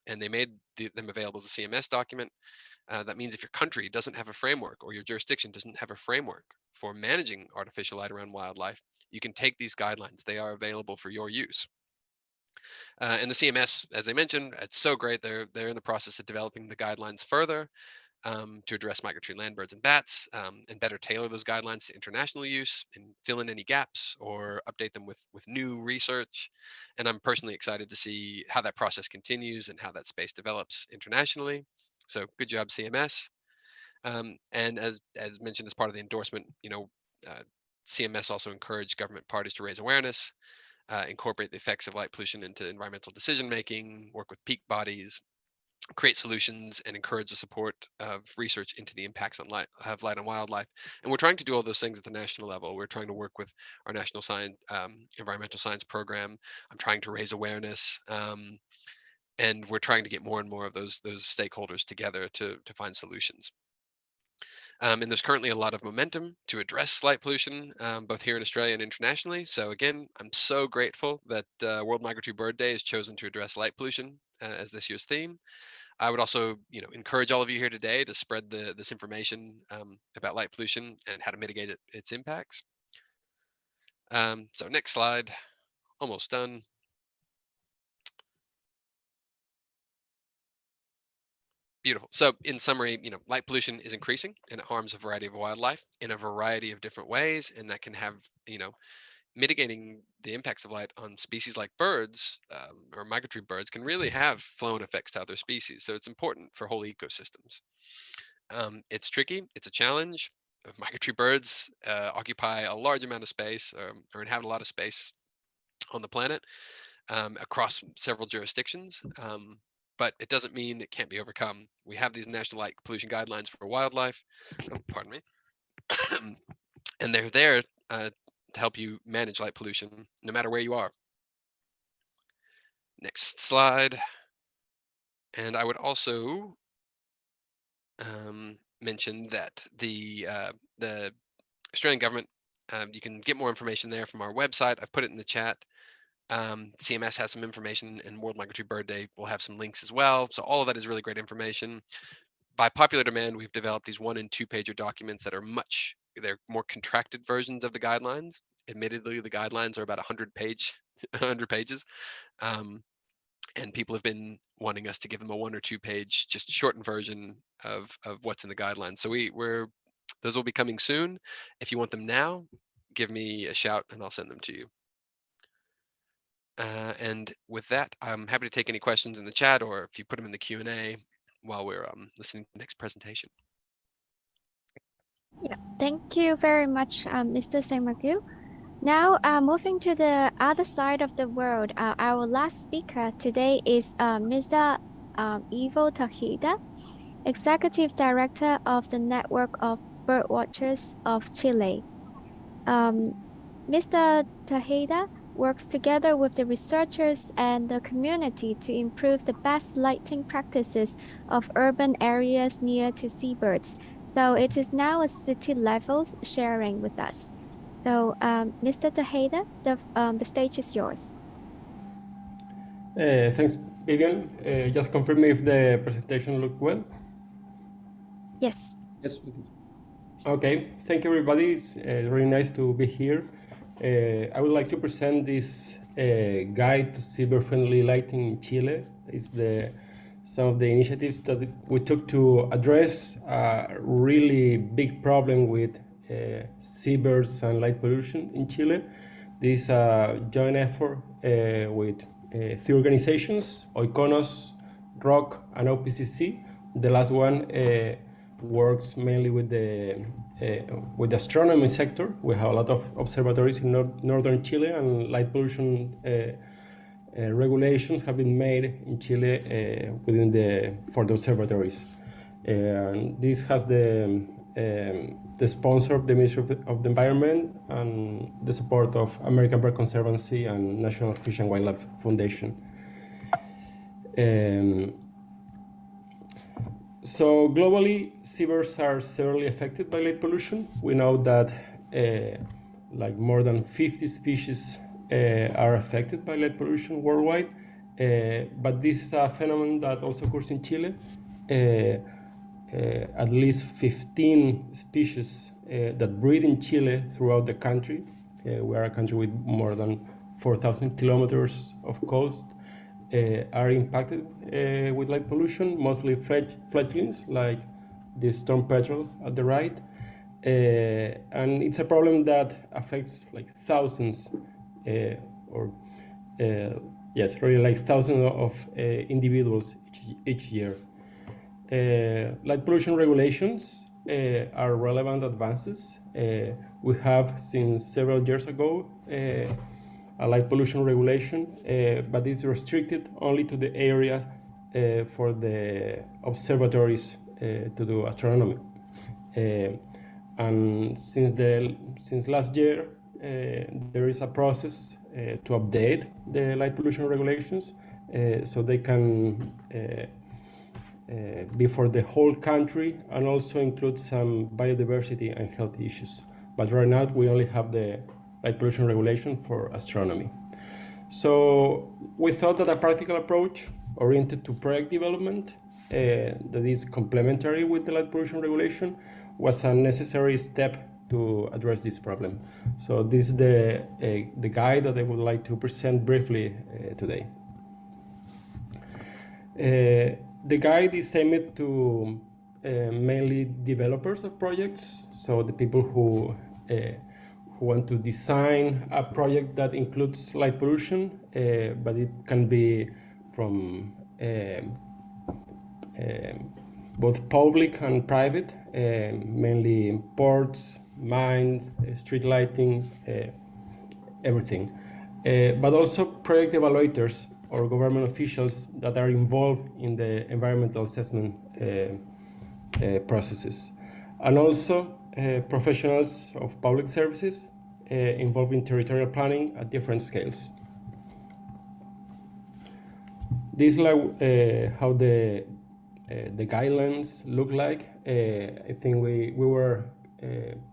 and they made them available as a CMS document. That means if your country doesn't have a framework, or your jurisdiction doesn't have a framework for managing artificial light around wildlife, you can take these guidelines. They are available for your use. And the CMS, as I mentioned, it's so great. They're in the process of developing the guidelines further, to address migratory land birds and bats, and better tailor those guidelines to international use and fill in any gaps or update them with new research. And I'm personally excited to see how that process continues and how that space develops internationally. So good job, CMS. And as mentioned as part of the endorsement, CMS also encouraged government parties to raise awareness, incorporate the effects of light pollution into environmental decision making, work with peak bodies, create solutions, and encourage the support of research into the impacts on light on wildlife. And we're trying to do all those things at the national level. We're trying to work with our national science, environmental science program. I'm trying to raise awareness, and we're trying to get more and more of those stakeholders together to find solutions. And there's currently a lot of momentum to address light pollution, both here in Australia and internationally. So again, I'm so grateful that World Migratory Bird Day has chosen to address light pollution as this year's theme. I would also, encourage all of you here today to spread this information about light pollution and how to mitigate its impacts. So next slide, almost done. Beautiful. So in summary, light pollution is increasing and it harms a variety of wildlife in a variety of different ways. And that can have, mitigating the impacts of light on species like birds or migratory birds can really have flow-on effects to other species. So it's important for whole ecosystems. It's tricky. It's a challenge. Migratory birds occupy a large amount of space or inhabit a lot of space on the planet across several jurisdictions. But it doesn't mean it can't be overcome. We have these national light pollution guidelines for wildlife, pardon me, and they're there to help you manage light pollution no matter where you are. Next slide. And I would also mention that the Australian government, you can get more information there from our website. I've put it in the chat. CMS has some information, and World Migratory Bird Day will have some links as well. So all of that is really great information. By popular demand, we've developed these 1- and 2-pager documents that are they're more contracted versions of the guidelines. Admittedly, the guidelines are about 100 pages, and people have been wanting us to give them a 1- or 2-page, just shortened version of what's in the guidelines. So those will be coming soon. If you want them now, give me a shout and I'll send them to you. And with that, I'm happy to take any questions in the chat, or if you put them in the Q&A while we're listening to the next presentation. Yeah, thank you very much, Mr. Sengmagu. Now, moving to the other side of the world, our last speaker today is Mr. Ivo Tejeda, Executive Director of the Network of Birdwatchers of Chile. Mr. Tejeda works together with the researchers and the community to improve the best lighting practices of urban areas near to seabirds. So it is now a city levels sharing with us. So, Mr. Tejeda, the stage is yours. Thanks, Vivian. Just confirm me if the presentation looked well. Yes. Yes. Okay, thank you, everybody. It's really nice to be here. I would like to present this guide to seabird-friendly lighting in Chile. It's some of the initiatives that we took to address a really big problem with seabirds and light pollution in Chile. This is a joint effort with 3 organizations, Oikonos, ROC, and OPCC. The last one works mainly with the astronomy sector. We have a lot of observatories in northern Chile, and light pollution regulations have been made in Chile for the observatories. And this has the sponsor of the Ministry of the Environment and the support of American Bird Conservancy and National Fish and Wildlife Foundation. So globally, seabirds are severely affected by light pollution. We know that like more than 50 species are affected by light pollution worldwide, but this is a phenomenon that also occurs in Chile. At least 15 species that breed in Chile throughout the country. We are a country with more than 4,000 kilometers of coast. Are impacted with light pollution, mostly fledglings like the storm petrel at the right. And it's a problem that affects like thousands really like thousands of individuals each year. Light pollution regulations are relevant advances. We have since several years ago a light pollution regulation, but it's restricted only to the areas for the observatories to do astronomy. And since last year, there is a process to update the light pollution regulations so they can be for the whole country and also include some biodiversity and health issues. But right now we only have the light pollution regulation for astronomy. So we thought that a practical approach oriented to project development that is complementary with the light pollution regulation was a necessary step to address this problem. So this is the guide that I would like to present briefly today. The guide is aimed to mainly developers of projects, so the people who want to design a project that includes light pollution, but it can be from both public and private, mainly ports, mines, street lighting, everything. But also project evaluators or government officials that are involved in the environmental assessment processes. And also professionals of public services involved in territorial planning at different scales. This is like how the guidelines look like. I think we were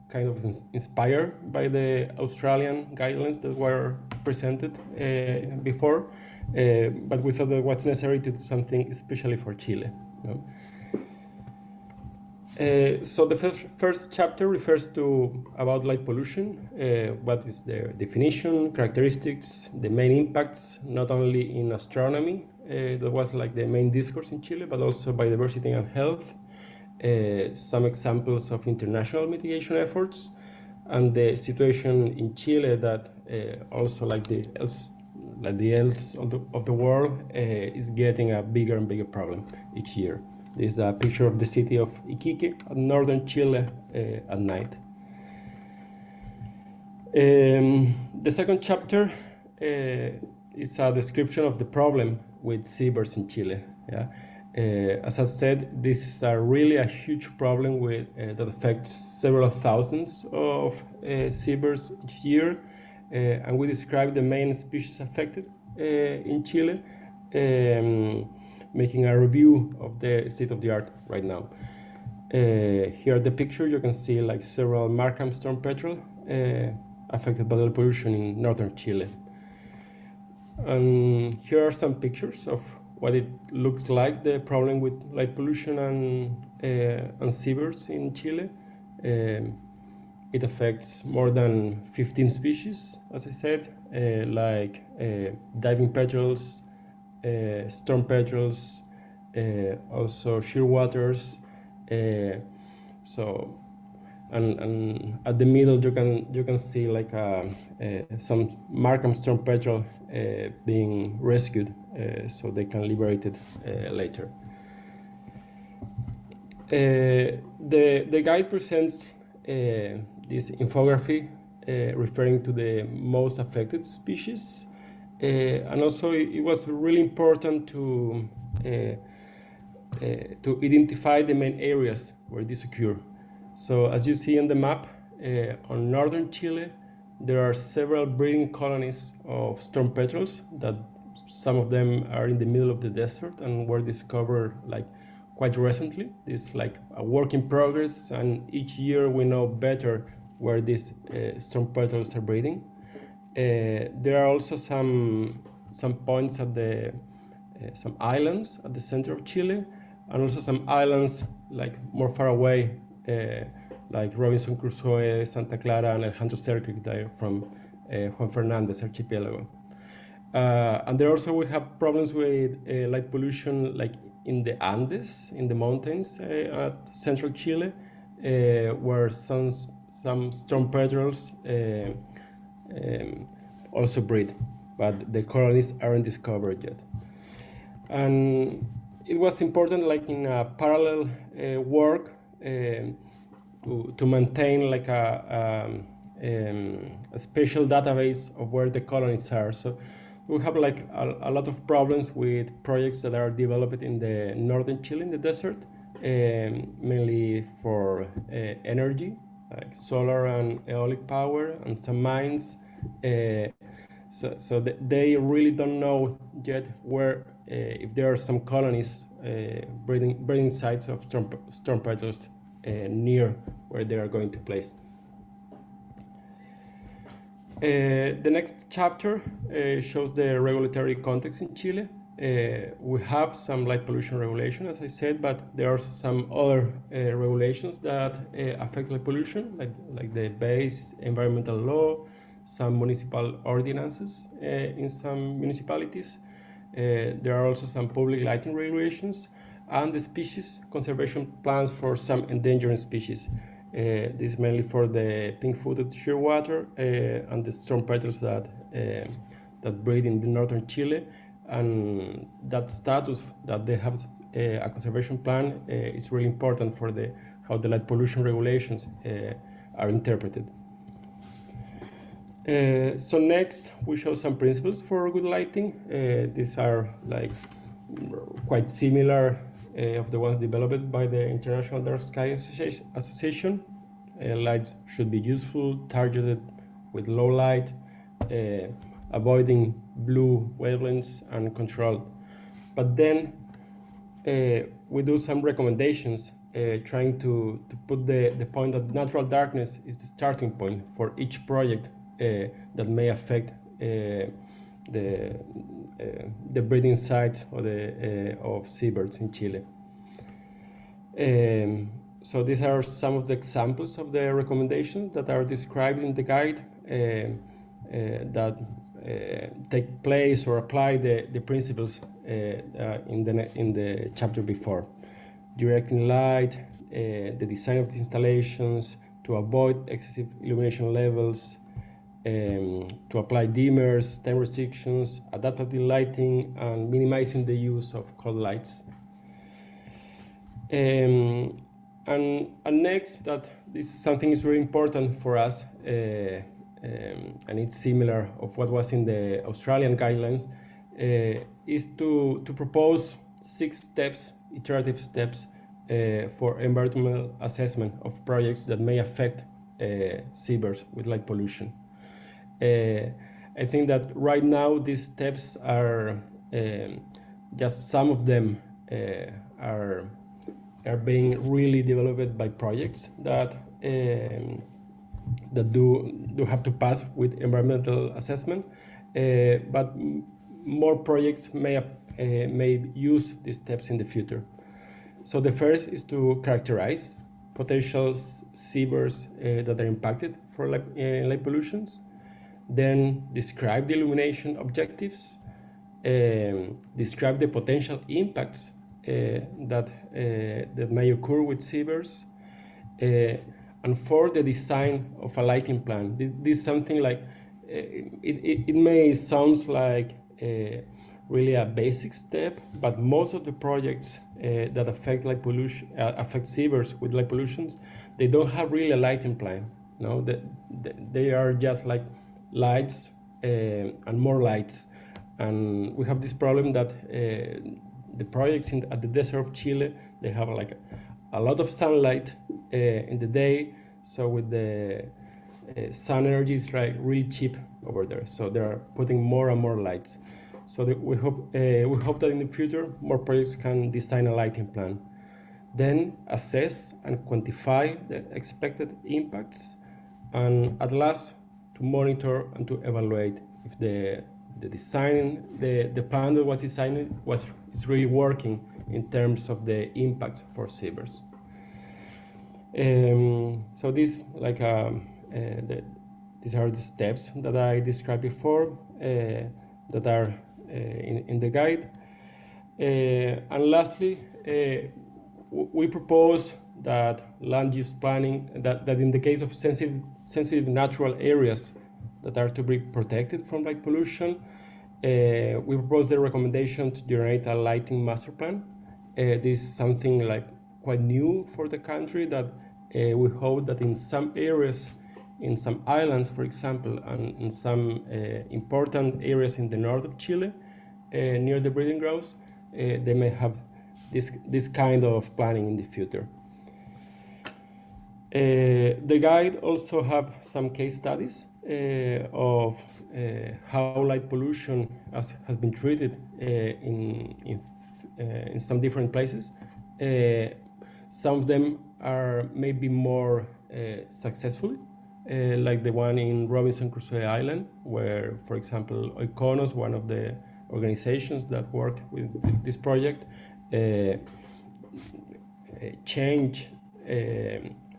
kind of inspired by the Australian guidelines that were presented before, but we thought that it was necessary to do something especially for Chile. You know? So the first chapter refers to about light pollution, what is their definition, characteristics, the main impacts, not only in astronomy, that was like the main discourse in Chile, but also biodiversity and health, some examples of international mitigation efforts, and the situation in Chile that also like the else of the world is getting a bigger and bigger problem each year. This is a picture of the city of Iquique, northern Chile, at night. The second chapter is a description of the problem with seabirds in Chile. Yeah? As I said, this is really a huge problem with, that affects several thousands of seabirds each year. And we describe the main species affected in Chile, making a review of the state of the art right now. Here at the picture, you can see like several Markham storm petrel affected by the pollution in northern Chile. And here are some pictures of what it looks like, the problem with light pollution and seabirds in Chile. It affects more than 15 species, as I said, like diving petrels, storm petrels, also shearwaters. So, and at the middle you can see like some Markham storm petrel being rescued, so they can liberate it later. The guide presents this infography referring to the most affected species. And also it was really important to identify the main areas where this occur. So as you see on the map, on northern Chile, there are several breeding colonies of storm petrels that some of them are in the middle of the desert and were discovered like quite recently. It's like a work in progress, and each year we know better where these storm petrels are breeding. There are also some points at the some islands at the center of Chile, and also some islands like more far away, like Robinson Crusoe, Santa Clara, and Alejandro Cerquic there from Juan Fernandez archipelago. And there also we have problems with light pollution, like in the Andes, in the mountains at central Chile, where some storm petrels also breed, but the colonies aren't discovered yet. And it was important, like in a parallel work, to maintain like a special database of where the colonies are. So we have like a lot of problems with projects that are developed in the northern Chile, in the desert, mainly for energy, like solar and aeolic power, and some mines. So they really don't know yet where if there are some colonies breeding sites of storm petrels near where they are going to place. The next chapter shows the regulatory context in Chile. We have some light pollution regulation, as I said, but there are some other regulations that affect light pollution, like the base environmental law, some municipal ordinances in some municipalities. There are also some public lighting regulations and the species conservation plans for some endangered species. This is mainly for the pink-footed shearwater and the storm petrels that breed in the northern Chile. And that status that they have a conservation plan is really important for how the light pollution regulations are interpreted. So next, we show some principles for good lighting. These are like quite similar of the ones developed by the International Dark Sky Association. Lights should be useful, targeted with low light, avoiding blue wavelengths and controlled. But then we do some recommendations trying to put the point that natural darkness is the starting point for each project that may affect the breeding sites of seabirds in Chile. So these are some of the examples of the recommendations that are described in the guide that take place or apply the principles in the chapter before. Directing light, the design of the installations, to avoid excessive illumination levels, to apply dimmers, time restrictions, adaptive lighting, and minimizing the use of cold lights. And next, that this something is very important for us, and it's similar of what was in the Australian guidelines, is to propose 6 steps, iterative steps, for environmental assessment of projects that may affect seabirds with light pollution. I think that right now these steps are just some of them are being really developed by projects that do have to pass with environmental assessment, but more projects may use these steps in the future. So the first is to characterize potential seabirds that are impacted for light pollutions. Then describe the illumination objectives, describe the potential impacts that may occur with seabirds, and for the design of a lighting plan. This is something like, it may sound like really a basic step, but most of the projects that affect light pollution, affect seabirds with light pollutions, they don't have really a lighting plan. No, they are just like lights and more lights, and we have this problem that the projects at the desert of Chile, they have like a lot of sunlight in the day, so with the sun energy is like really cheap over there, so they are putting more and more lights. So we hope that in the future more projects can design a lighting plan, then assess and quantify the expected impacts, and at last to monitor and to evaluate if the plan that was designed is really working in terms of the impacts for seabirds. So these are the steps that I described before that are in the guide. And lastly, we propose that land use planning, that in the case of sensitive natural areas that are to be protected from light pollution, we propose the recommendation to generate a lighting master plan. This is something like quite new for the country, that we hope that in some areas, in some islands, for example, and in some important areas in the north of Chile, near the breeding grounds, they may have this kind of planning in the future. The guide also have some case studies of how light pollution has been treated in some different places. Some of them are maybe more successful, like the one in Robinson Crusoe Island, where, for example, Oikonos, one of the organizations that work with this project,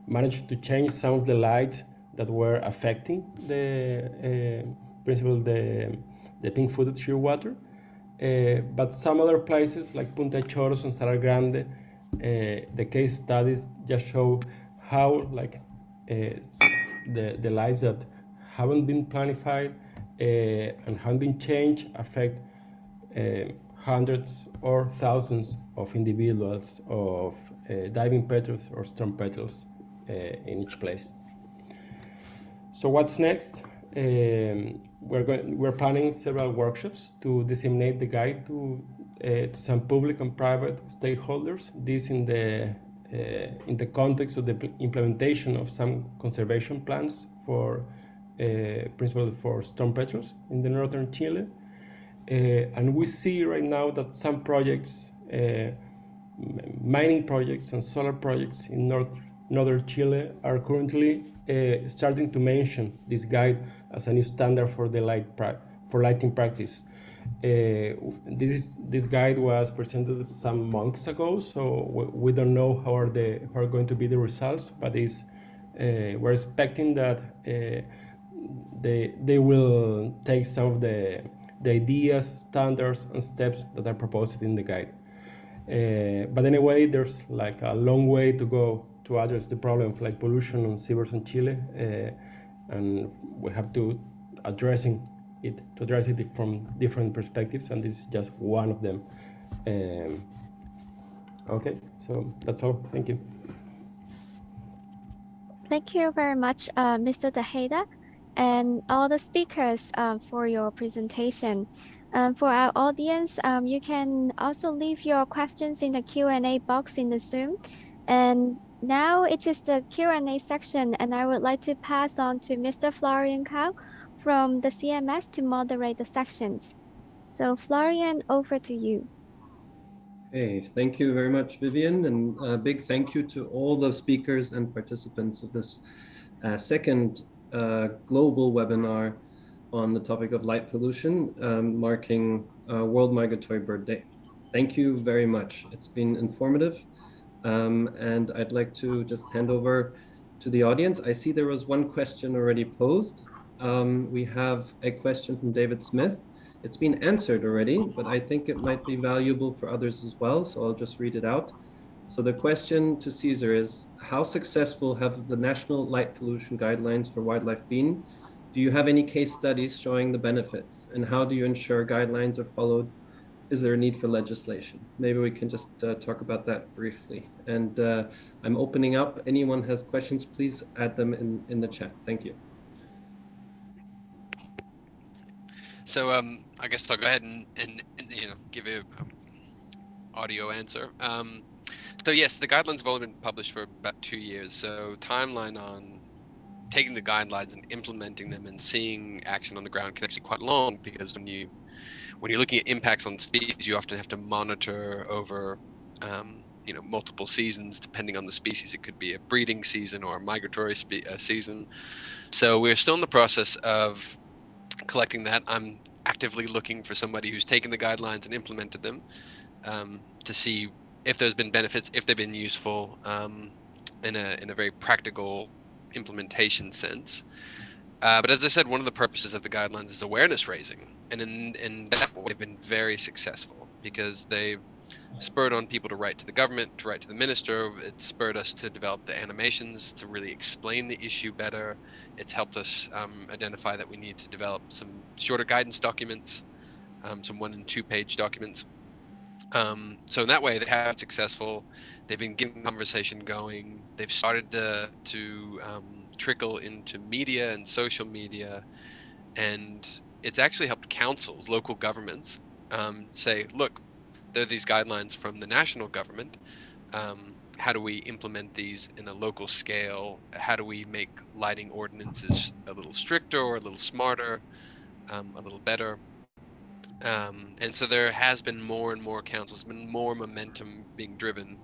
managed to change some of the lights that were affecting the pink-footed shearwater. But some other places like Punta Choros and Salar Grande, the case studies just show how the lights that haven't been planified and haven't been changed affect hundreds or thousands of individuals of diving petrels or storm petrels in each place. So what's next? We're planning several workshops to disseminate the guide to some public and private stakeholders. This in the context of the implementation of some conservation plans for principally for storm petrels in the northern Chile. And we see right now that some projects, mining projects and solar projects in northern Chile are currently starting to mention this guide as a new standard for the lighting practice. This guide was presented some months ago, so we don't know how are going to be the results, but we're expecting that they will take some of the ideas, standards, and steps that are proposed in the guide. But anyway, there's like a long way to go to address the problem of light pollution on seabirds in Chile, and we have to address it from different perspectives, and this is just one of them. Okay, so that's all. Thank you. Thank you very much, Mr. Tejeda, and all the speakers for your presentation. For our audience, you can also leave your questions in the Q&A box in the Zoom. And now it is the Q&A section, and I would like to pass on to Mr. Florian Cao from the CMS to moderate the sections. So Florian, over to you. Okay, thank you very much, Vivian, and a big thank you to all the speakers and participants of this second global webinar on the topic of light pollution, marking World Migratory Bird Day. Thank you very much. It's been informative, and I'd like to just hand over to the audience. I see there was one question already posed. We have a question from David Smith. It's been answered already, but I think it might be valuable for others as well, so I'll just read it out. So the question to Cesar is, how successful have the national light pollution guidelines for wildlife been? Do you have any case studies showing the benefits? And how do you ensure guidelines are followed? Is there a need for legislation? Maybe we can just talk about that briefly. And I'm opening up. Anyone has questions, please add them in the chat. Thank you. So I guess I'll go ahead and give a audio answer. So yes, the guidelines have only been published for about 2 years. So timeline on taking the guidelines and implementing them and seeing action on the ground can actually be quite long, because when you're looking at impacts on species, you often have to monitor over multiple seasons depending on the species. It could be a breeding season or a migratory season. So we're still in the process of collecting that. I'm actively looking for somebody who's taken the guidelines and implemented them to see if there's been benefits, if they've been useful in a very practical implementation sense. But as I said, one of the purposes of the guidelines is awareness raising, and in that way they've been very successful, because they've spurred on people to write to the government, to write to the minister. It spurred us to develop the animations to really explain the issue better. It's helped us identify that we need to develop some shorter guidance documents, some 1- and 2-page documents. So in that way, they have been successful. They've been getting conversation going. They've started to trickle into media and social media, and it's actually helped councils, local governments, say, look, there are these guidelines from the national government. how do we implement these in a local scale? How do we make lighting ordinances a little stricter or a little smarter, a little better? And so there has been more and more councils, been more momentum being driven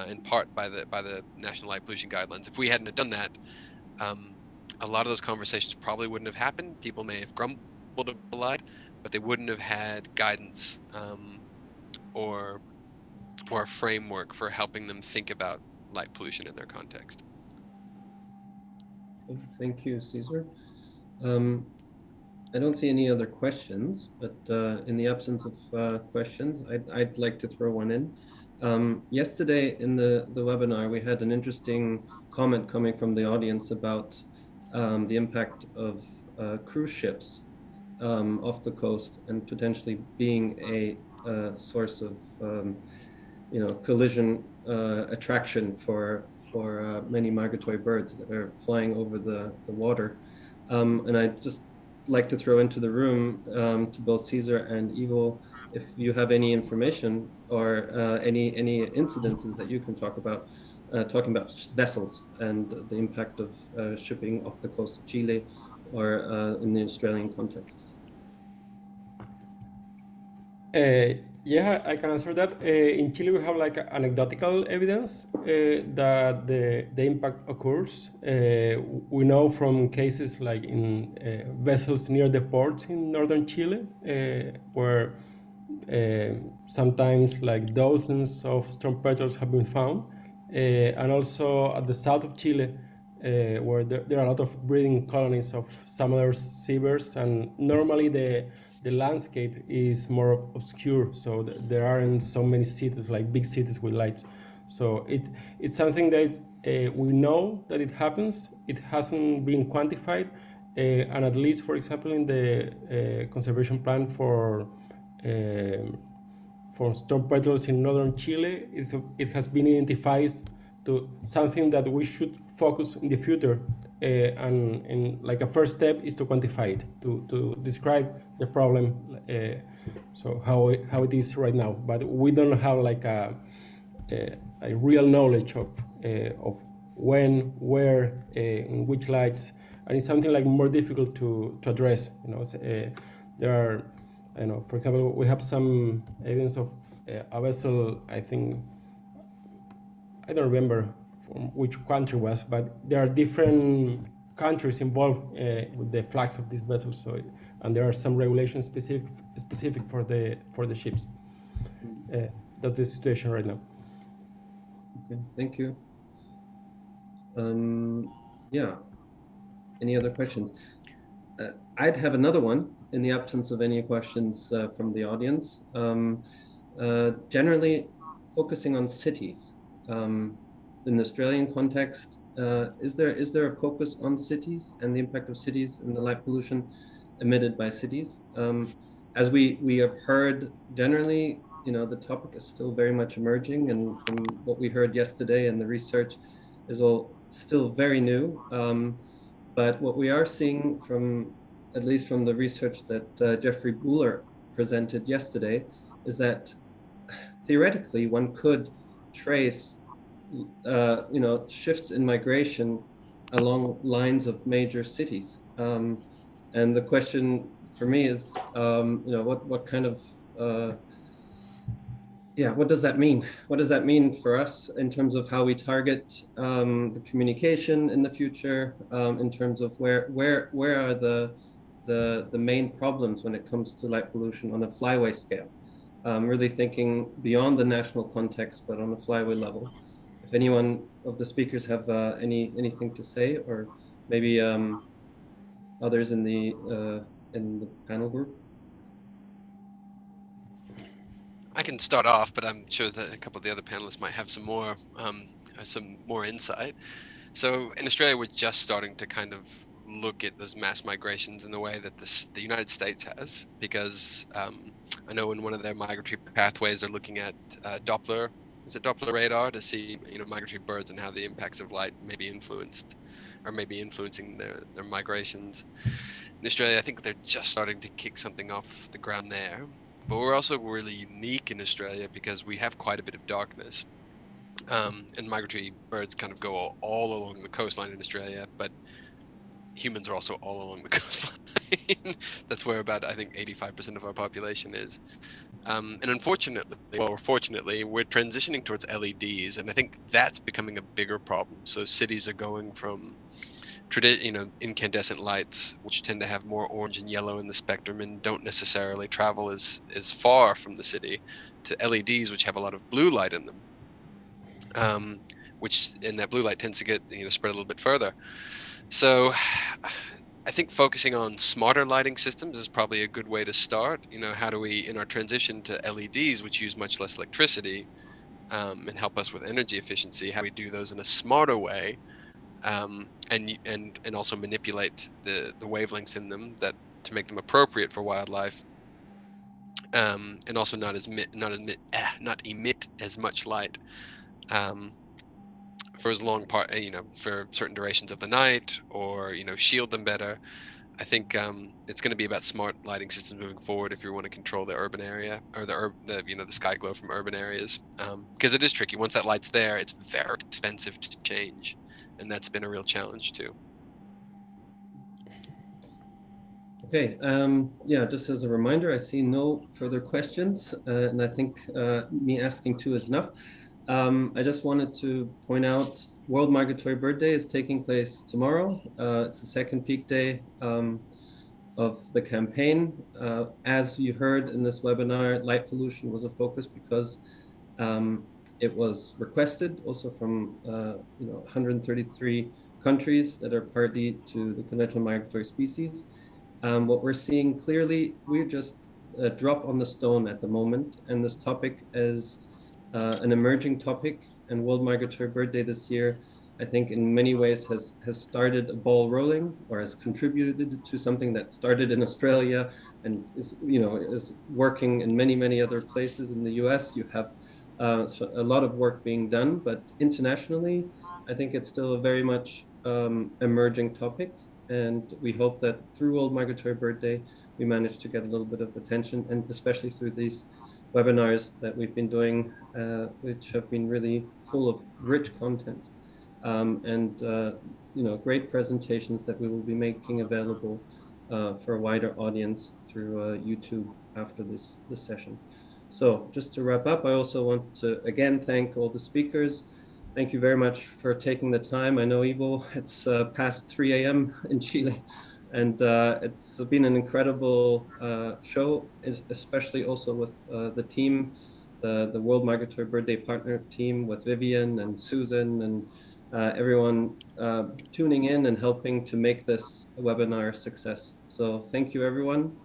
in part by the National Light Pollution Guidelines. If we hadn't have done that, a lot of those conversations probably wouldn't have happened. People may have grumbled a lot, but they wouldn't have had guidance or a framework for helping them think about light pollution in their context. Thank you, Cesar. I don't see any other questions, but in the absence of questions, I'd like to throw one in. Yesterday in the webinar, we had an interesting comment coming from the audience about the impact of cruise ships off the coast and potentially being a source of collision attraction for many migratory birds that are flying over the water. And I'd just like to throw into the room to both Cesar and Ivo, if you have any information or any incidences that you can talk about, talking about vessels and the impact of shipping off the coast of Chile or in the Australian context. Yeah, I can answer that. In Chile, we have like anecdotal evidence that the impact occurs. We know from cases like in vessels near the ports in northern Chile, where sometimes like dozens of storm petrels have been found, and also at the south of Chile, where there are a lot of breeding colonies of some other seabirds, and normally the landscape is more obscure, so there aren't so many cities, like big cities with lights. So it's something that we know that it happens. It hasn't been quantified, and at least, for example, in the conservation plan for storm petrels in northern Chile, it has been identified to something that we should focus in the future, and like a first step is to quantify it, to describe the problem, so how it is right now. But we don't have like a real knowledge of when, where, in which lights, and it's something like more difficult to address. There are, for example, we have some evidence of a vessel, I think, I don't remember from which country it was, but there are different countries involved with the flags of these vessels. So, and there are some regulations specific for the ships. That's the situation right now. Okay, thank you. Yeah. Any other questions? I'd have another one in the absence of any questions from the audience. Generally focusing on cities. In the Australian context, is there a focus on cities and the impact of cities and the light pollution emitted by cities? As we have heard, generally, the topic is still very much emerging, and from what we heard yesterday and the research is all still very new. But what we are seeing from, at least from the research that Jeffrey Buhler presented yesterday, is that theoretically one could trace shifts in migration along lines of major cities. And the question for me is, what kind of what does that mean? What does that mean for us in terms of how we target the communication in the future, in terms of where are the main problems when it comes to light pollution on a flyway scale? Really thinking beyond the national context, but on a flyway level. If anyone of the speakers have anything to say, or maybe others in the panel group. I can start off, but I'm sure that a couple of the other panelists might have some more insight. So in Australia, we're just starting to kind of look at those mass migrations in the way that the United States has, because I know in one of their migratory pathways, they're looking at Doppler radar to see migratory birds and how the impacts of light may be influenced or maybe influencing their migrations. In Australia, I think they're just starting to kick something off the ground there. But we're also really unique in Australia because we have quite a bit of darkness. And migratory birds kind of go all along the coastline in Australia, but humans are also all along the coastline. That's where about, I think, 85% of our population is. And unfortunately, or fortunately, we're transitioning towards LEDs, and I think that's becoming a bigger problem. So cities are going from incandescent lights, which tend to have more orange and yellow in the spectrum and don't necessarily travel as far from the city, to LEDs, which have a lot of blue light in them. And that blue light tends to get spread a little bit further. So I think focusing on smarter lighting systems is probably a good way to start. How do we, in our transition to LEDs, which use much less electricity, and help us with energy efficiency, how do we do those in a smarter way, and also manipulate the wavelengths in them that to make them appropriate for wildlife, and also not emit as much light, for as long for certain durations of the night, or shield them better. I think it's going to be about smart lighting systems moving forward if you want to control the urban area, or the sky glow from urban areas, because it is tricky. Once that light's there, it's very expensive to change, and that's been a real challenge too. Okay, yeah, just as a reminder, I see no further questions, and I think me asking two is enough. I just wanted to point out World Migratory Bird Day is taking place tomorrow. It's the second peak day of the campaign. As you heard in this webinar, light pollution was a focus because it was requested also from 133 countries that are party to the Convention on Migratory Species. What we're seeing clearly, we're just a drop on the stone at the moment, and this topic is an emerging topic. And World Migratory Bird Day this year, I think in many ways has started a ball rolling, or has contributed to something that started in Australia and is working in many other places. In the US, you have a lot of work being done, but internationally, I think it's still a very much emerging topic. And we hope that through World Migratory Bird Day, we manage to get a little bit of attention, and especially through these webinars that we've been doing, which have been really full of rich content, and great presentations that we will be making available for a wider audience through YouTube after this session. So just to wrap up, I also want to again thank all the speakers. Thank you very much for taking the time. I know, Ivo, it's past 3 a.m. in Chile, and it's been an incredible show, especially also with the team, the World Migratory Bird Day partner team with Vivian and Susan and everyone tuning in and helping to make this webinar a success. So thank you, everyone,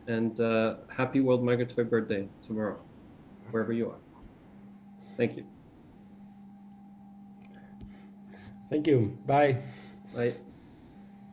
and happy World Migratory Bird Day tomorrow, wherever you are. Thank you. Thank you. Bye. Bye.